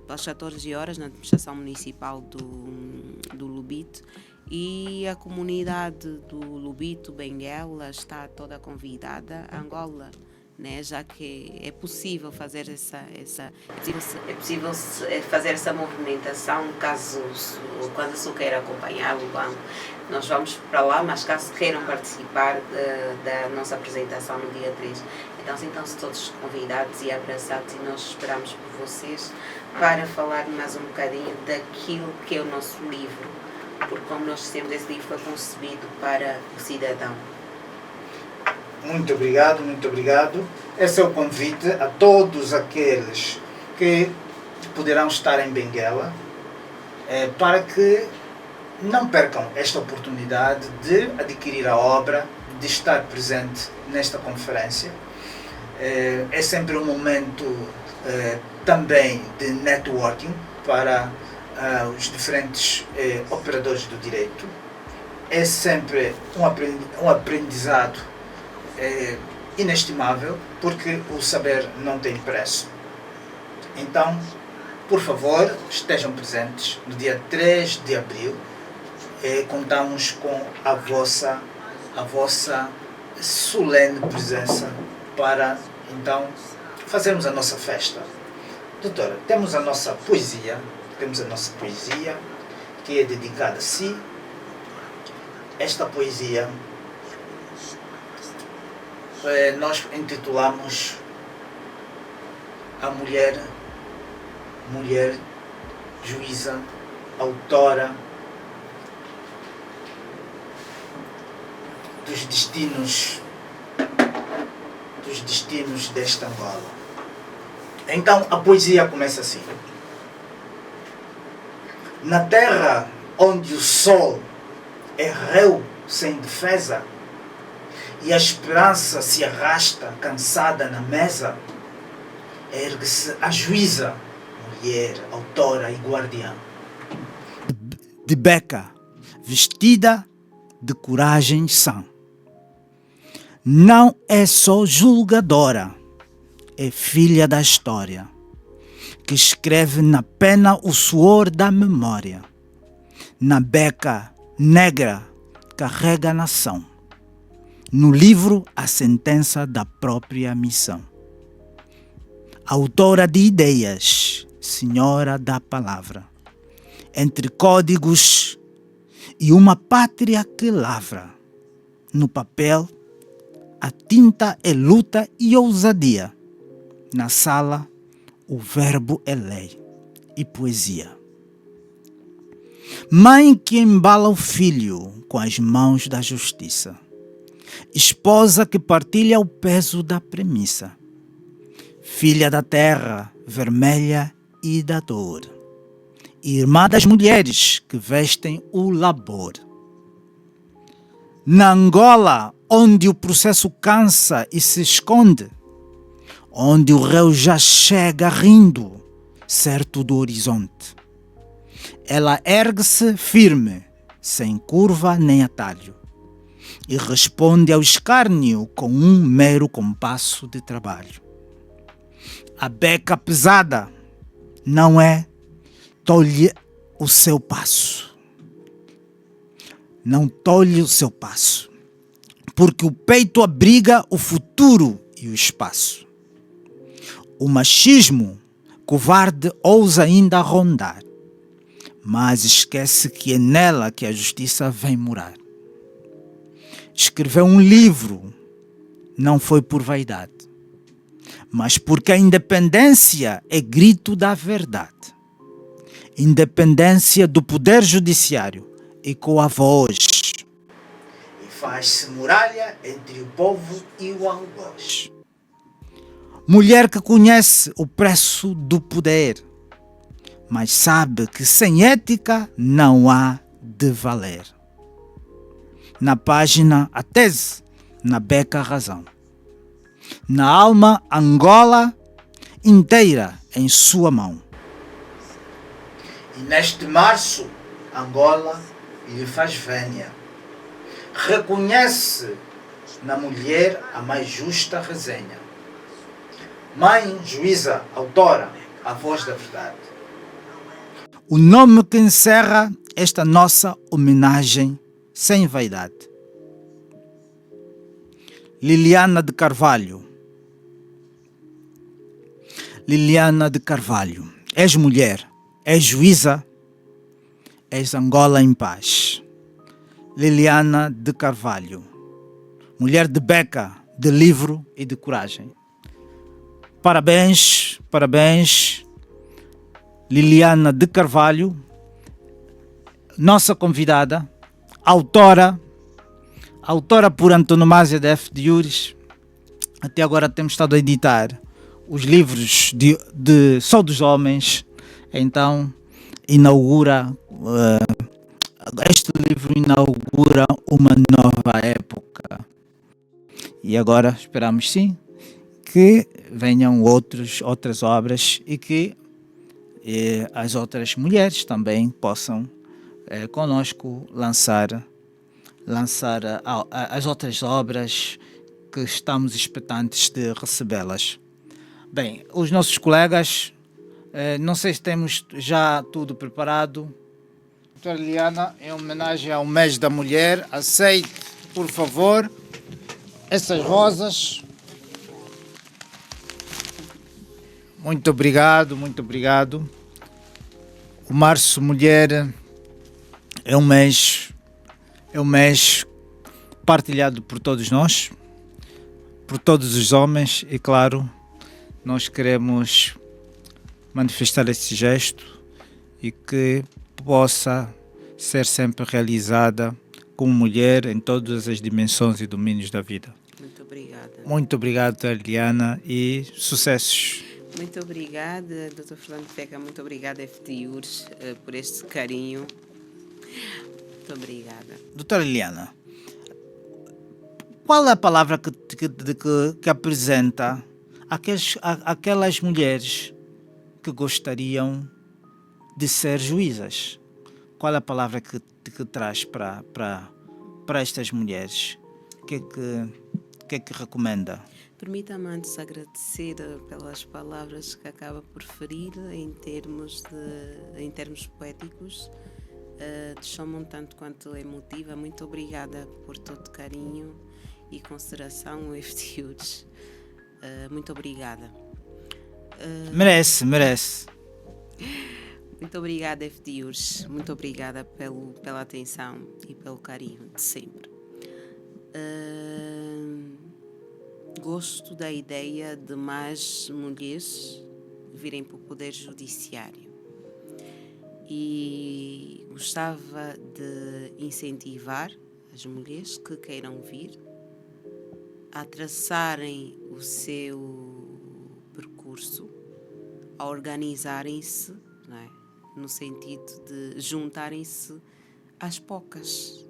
Speaker 2: pelas 14 horas, na administração municipal do Lubito. E a comunidade do Lubito, Benguela, está toda convidada. Angola, né, já que é possível fazer fazer essa movimentação quando se queira acompanhar o banco. Nós vamos para lá, mas caso queiram participar da nossa apresentação no dia 3, então sintam-se todos convidados e abraçados, e nós esperamos por vocês para falar mais um bocadinho daquilo que é o nosso livro, porque, como nós dissemos, esse livro foi concebido para o cidadão.
Speaker 1: Muito obrigado, muito obrigado. Esse é o convite a todos aqueles que poderão estar em Benguela, para que não percam esta oportunidade de adquirir a obra, de estar presente nesta conferência. É sempre um momento também de networking para os diferentes operadores do direito. É sempre um aprendizado inestimável, porque o saber não tem preço. Então, por favor, estejam presentes no dia 3 de abril. Contamos com a vossa solene presença para, então, fazermos a nossa festa. Doutora, temos a nossa poesia, que é dedicada a si. Esta poesia nós intitulamos a mulher juíza, autora dos destinos desta Angola. Então a poesia começa assim: na terra onde o sol é réu sem defesa e a esperança se arrasta cansada na mesa, ergue-se a juíza, mulher, autora e guardiã. De beca, vestida de coragem sã. Não é só julgadora, é filha da história, que escreve na pena o suor da memória. Na beca negra carrega a nação. No livro, a sentença da própria missão. Autora de ideias, senhora da palavra, entre códigos e uma pátria que lavra. No papel, a tinta é luta e ousadia. Na sala, o verbo é lei e poesia. Mãe que embala o filho com as mãos da justiça. Esposa que partilha o peso da premissa. Filha da terra, vermelha e da dor. Irmã das mulheres que vestem o labor. Na Angola, onde o processo cansa e se esconde, onde o réu já chega rindo, certo do horizonte, ela ergue-se firme, sem curva nem atalho, e responde ao escárnio com um mero compasso de trabalho. A beca pesada não é tolhe o seu passo. Não tolhe o seu passo, porque o peito abriga o futuro e o espaço. O machismo covarde ousa ainda rondar, mas esquece que é nela que a justiça vem morar. Escreveu um livro, não foi por vaidade, mas porque a independência é grito da verdade. Independência do poder judiciário ecoa a voz e faz-se muralha entre o povo e o algoz. Mulher que conhece o preço do poder, mas sabe que sem ética não há de valer. Na página a tese, na beca a razão. Na alma Angola inteira em sua mão. E neste março Angola lhe faz vénia. Reconhece na mulher a mais justa resenha. Mãe, juíza, autora, a voz da verdade. O nome que encerra esta nossa homenagem sem vaidade. Liliana de Carvalho. Liliana de Carvalho. És mulher, és juíza, és Angola em paz. Liliana de Carvalho. Mulher de beca, de livro e de coragem. Parabéns, parabéns, Liliana de Carvalho, nossa convidada, autora por antonomasia da F. de Iures. Até agora temos estado a editar os livros de Só dos Homens. Então, este livro inaugura uma nova época. E agora esperamos sim que venham outras obras e que as outras mulheres também possam conosco lançar as outras obras que estamos expectantes de recebê-las. Bem, os nossos colegas, não sei se temos já tudo preparado. Doutora Liliana, em homenagem ao mês da mulher, aceite, por favor, essas rosas. Muito obrigado, muito obrigado. O Março Mulher é um mês partilhado por todos nós, por todos os homens, e claro, nós queremos manifestar esse gesto e que possa ser sempre realizada como mulher em todas as dimensões e domínios da vida.
Speaker 2: Muito obrigada.
Speaker 1: Muito obrigado, Liliana, e sucessos.
Speaker 2: Muito obrigada, Dr. Fernando Beca. Muito obrigada, F. de Iures, por este carinho. Muito obrigada.
Speaker 1: Doutora Liliana, qual é a palavra que apresenta aquelas mulheres que gostariam de ser juízas? Qual é a palavra que traz para estas mulheres? O que é que recomenda?
Speaker 2: Permita-me antes agradecer pelas palavras que acaba por ferir em termos poéticos. Chamam tanto quanto emotiva. Muito obrigada por todo o carinho e consideração, F. de Iures. Muito obrigada.
Speaker 1: Merece.
Speaker 2: Muito obrigada, F. de Iures. Muito obrigada pela atenção e pelo carinho de sempre. Gosto da ideia de mais mulheres virem para o Poder Judiciário e gostava de incentivar as mulheres que queiram vir a traçarem o seu percurso, a organizarem-se, não é? No sentido de juntarem-se às poucas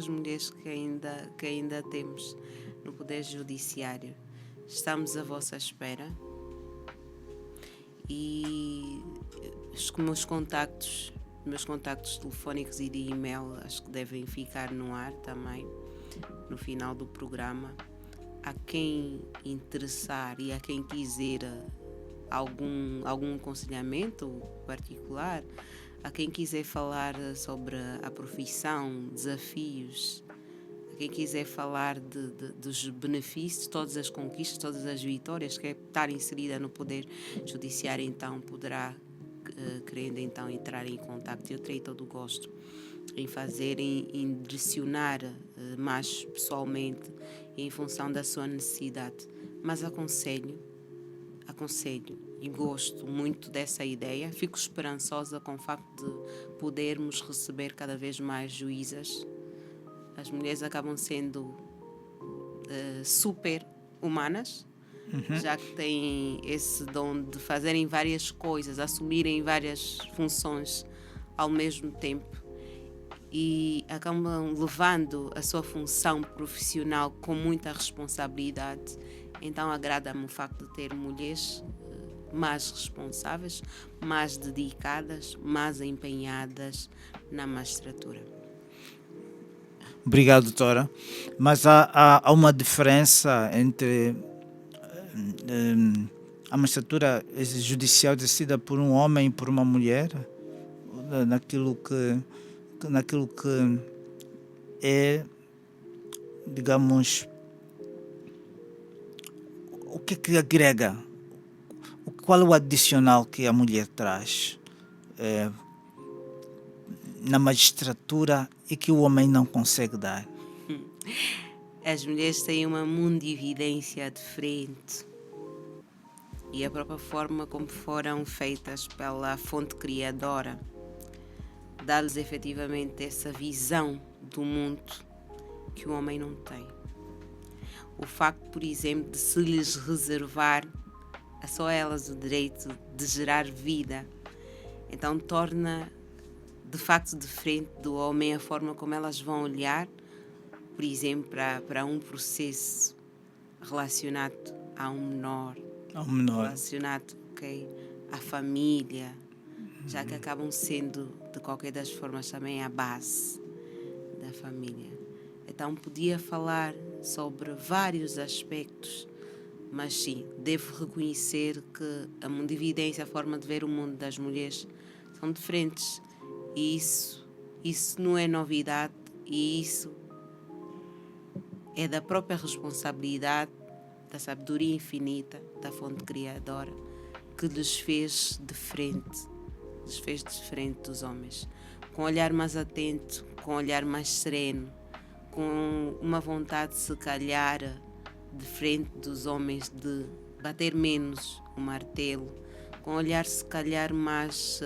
Speaker 2: mulheres que ainda temos no Poder Judiciário. Estamos à vossa espera e os meus contactos telefónicos e de e-mail acho que devem ficar no ar também no final do programa. A quem interessar e a quem quiser algum aconselhamento particular, a quem quiser falar sobre a profissão, desafios, a quem quiser falar dos benefícios, todas as conquistas, todas as vitórias, que é estar inserida no Poder Judiciário, então poderá, querendo então entrar em contato. Eu terei todo o gosto em direcionar mais pessoalmente em função da sua necessidade. Mas aconselho aconselho e gosto muito dessa ideia. Fico esperançosa com o facto de podermos receber cada vez mais juízas. As mulheres acabam sendo super humanas, já que têm esse dom de fazerem várias coisas, assumirem várias funções ao mesmo tempo e acabam levando a sua função profissional com muita responsabilidade. Então agrada-me o facto de ter mulheres mais responsáveis, mais dedicadas, mais empenhadas na magistratura.
Speaker 1: Obrigado, doutora. Mas há uma diferença entre a magistratura judicial exercida por um homem e por uma mulher, naquilo que é, digamos, o que agrega, qual é o adicional que a mulher traz na magistratura e que o homem não consegue dar?
Speaker 2: As mulheres têm uma mundividência diferente e a própria forma como foram feitas pela fonte criadora dá-lhes efetivamente essa visão do mundo que o homem não tem. O facto, por exemplo, de se lhes reservar a só elas o direito de gerar vida, então torna de facto diferente do homem a forma como elas vão olhar, por exemplo, para um processo relacionado a um menor, relacionado à família, já que acabam sendo, de qualquer das formas, também a base da família. Então, podia falar sobre vários aspectos, mas sim, devo reconhecer que a mundividência, a forma de ver o mundo das mulheres são diferentes. E isso não é novidade, e isso é da própria responsabilidade, da sabedoria infinita, da fonte criadora, que lhes fez diferente dos homens. Com um olhar mais atento, com um olhar mais sereno, com uma vontade, se calhar, diferente dos homens, de bater menos o martelo, com um olhar, se calhar, mais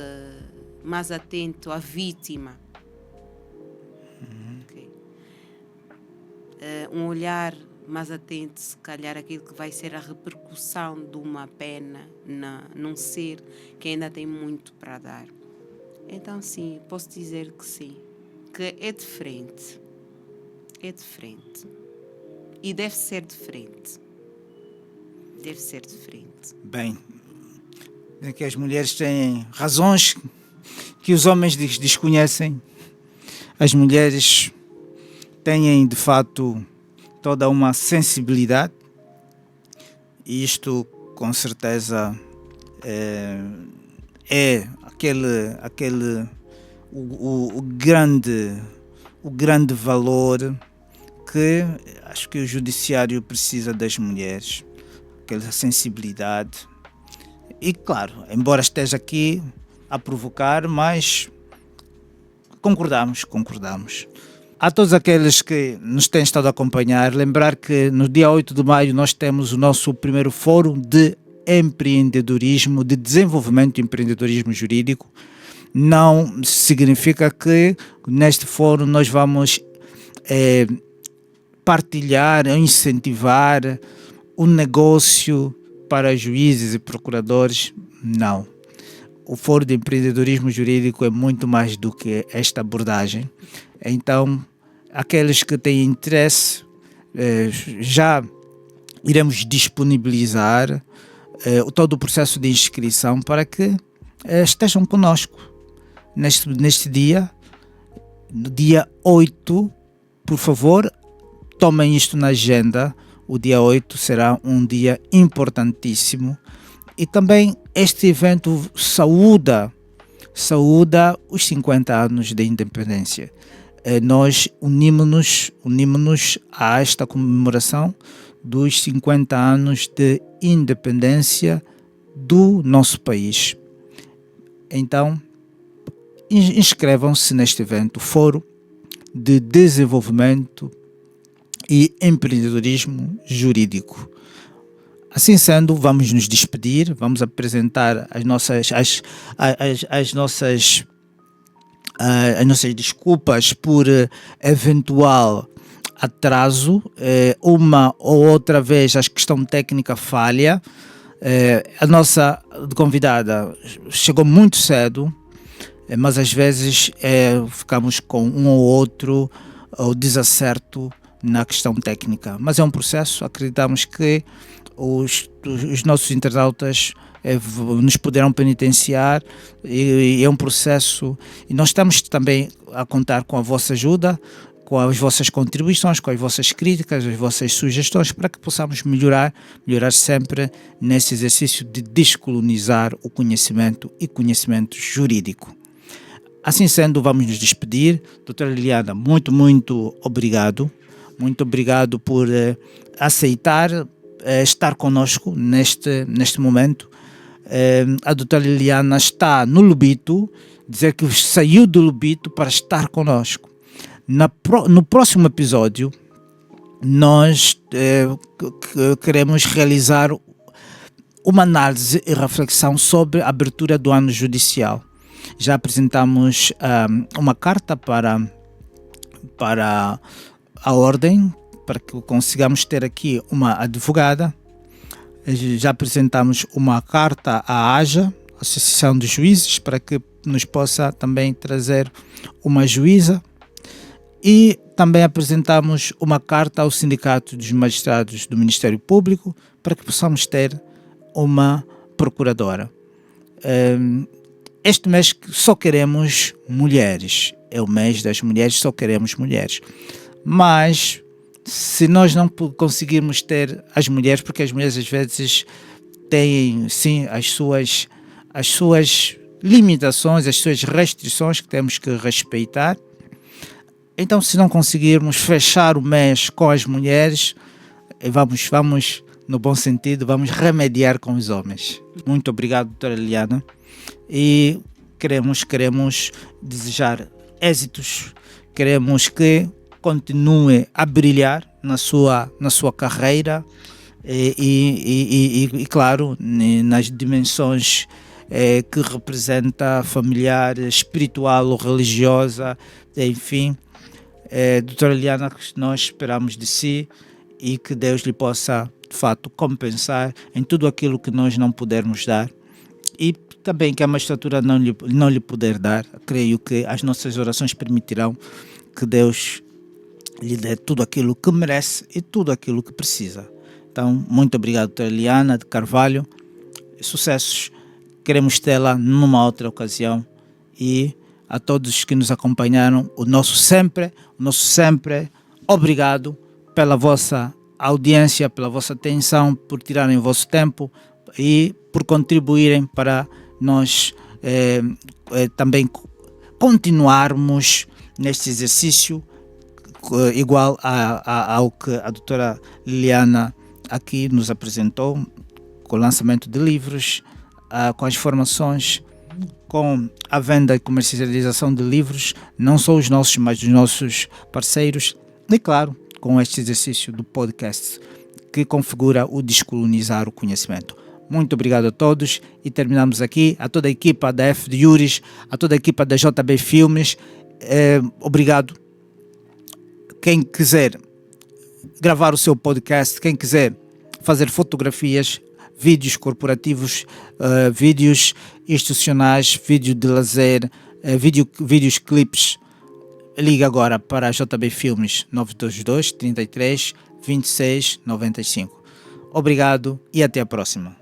Speaker 2: atento à vítima. Um olhar mais atento, se calhar, àquilo que vai ser a repercussão de uma pena num ser que ainda tem muito para dar. Então, sim, posso dizer que sim, que é diferente. É diferente. E deve ser diferente. Deve ser diferente.
Speaker 1: Bem, é que as mulheres têm razões que os homens desconhecem. As mulheres têm, de fato, toda uma sensibilidade, e isto, com certeza, é o grande valor que acho que o judiciário precisa das mulheres, aquela sensibilidade. E, claro, embora esteja aqui a provocar, mas concordamos. A todos aqueles que nos têm estado a acompanhar, lembrar que no dia 8 de maio nós temos o nosso primeiro fórum de empreendedorismo, de desenvolvimento de empreendedorismo jurídico. Não significa que neste fórum nós vamos partilhar, incentivar o negócio para juízes e procuradores. Não. O Fórum de Empreendedorismo Jurídico é muito mais do que esta abordagem. Então, aqueles que têm interesse, já iremos disponibilizar todo o processo de inscrição para que estejam conosco neste dia, no dia 8. Por favor, tomem isto na agenda. O dia 8 será um dia importantíssimo. E também este evento saúda os 50 anos de independência. Nós unimos-nos a esta comemoração dos 50 anos de independência do nosso país. Então, inscrevam-se neste evento, Fórum de Desenvolvimento e Empreendedorismo Jurídico. Assim sendo, vamos nos despedir, vamos apresentar as nossas desculpas por eventual atraso, uma ou outra vez a questão técnica falha. A nossa convidada chegou muito cedo, mas às vezes ficamos com um ou outro desacerto na questão técnica. Mas é um processo, acreditamos que os nossos internautas nos poderão penitenciar, e é um processo, e nós estamos também a contar com a vossa ajuda, com as vossas contribuições, com as vossas críticas, as vossas sugestões, para que possamos melhorar sempre nesse exercício de descolonizar o conhecimento e conhecimento jurídico. Assim sendo, vamos nos despedir. Doutora Liliana, muito obrigado. Muito obrigado por aceitar estar conosco neste momento. A doutora Liliana está no Lubito, dizer que saiu do Lubito para estar conosco. No próximo episódio, nós queremos realizar uma análise e reflexão sobre a abertura do ano judicial. Já apresentamos uma carta para a ordem, para que consigamos ter aqui uma advogada. Já apresentamos uma carta à AJA, Associação de Juízes, para que nos possa também trazer uma juíza. E também apresentamos uma carta ao Sindicato dos Magistrados do Ministério Público, para que possamos ter uma procuradora. Este mês só queremos mulheres, é o mês das mulheres, só queremos mulheres. Mas se nós não conseguirmos ter as mulheres, porque as mulheres às vezes têm sim as suas limitações, as suas restrições que temos que respeitar. Então, se não conseguirmos fechar o mês com as mulheres, vamos no bom sentido, vamos remediar com os homens. Muito obrigado, doutora Liliana. E queremos desejar êxitos, queremos que continue a brilhar na sua carreira e claro, nas dimensões que representa familiar, espiritual ou religiosa, enfim. Doutora Liliana, nós esperamos de si e que Deus lhe possa, de fato, compensar em tudo aquilo que nós não pudermos dar, e também que a magistratura não lhe puder dar. Creio que as nossas orações permitirão que Deus lhe dê tudo aquilo que merece e tudo aquilo que precisa. Então, muito obrigado, doutora Liliana de Carvalho. Sucessos. Queremos tê-la numa outra ocasião. E a todos que nos acompanharam, o nosso sempre obrigado pela vossa audiência, pela vossa atenção, por tirarem o vosso tempo e por contribuírem para nós também continuarmos neste exercício igual ao que a doutora Liliana aqui nos apresentou, com o lançamento de livros, com as formações, com a venda e comercialização de livros, não só os nossos, mas dos nossos parceiros, e claro, com este exercício do podcast que configura o descolonizar o conhecimento. Muito obrigado a todos e terminamos aqui. A toda a equipa da F de Juris, a toda a equipa da JB Filmes, obrigado. Quem quiser gravar o seu podcast, quem quiser fazer fotografias, vídeos corporativos, vídeos institucionais, vídeo de lazer, vídeos clipes, liga agora para a JB Filmes 922 33 26 95. Obrigado e até a próxima.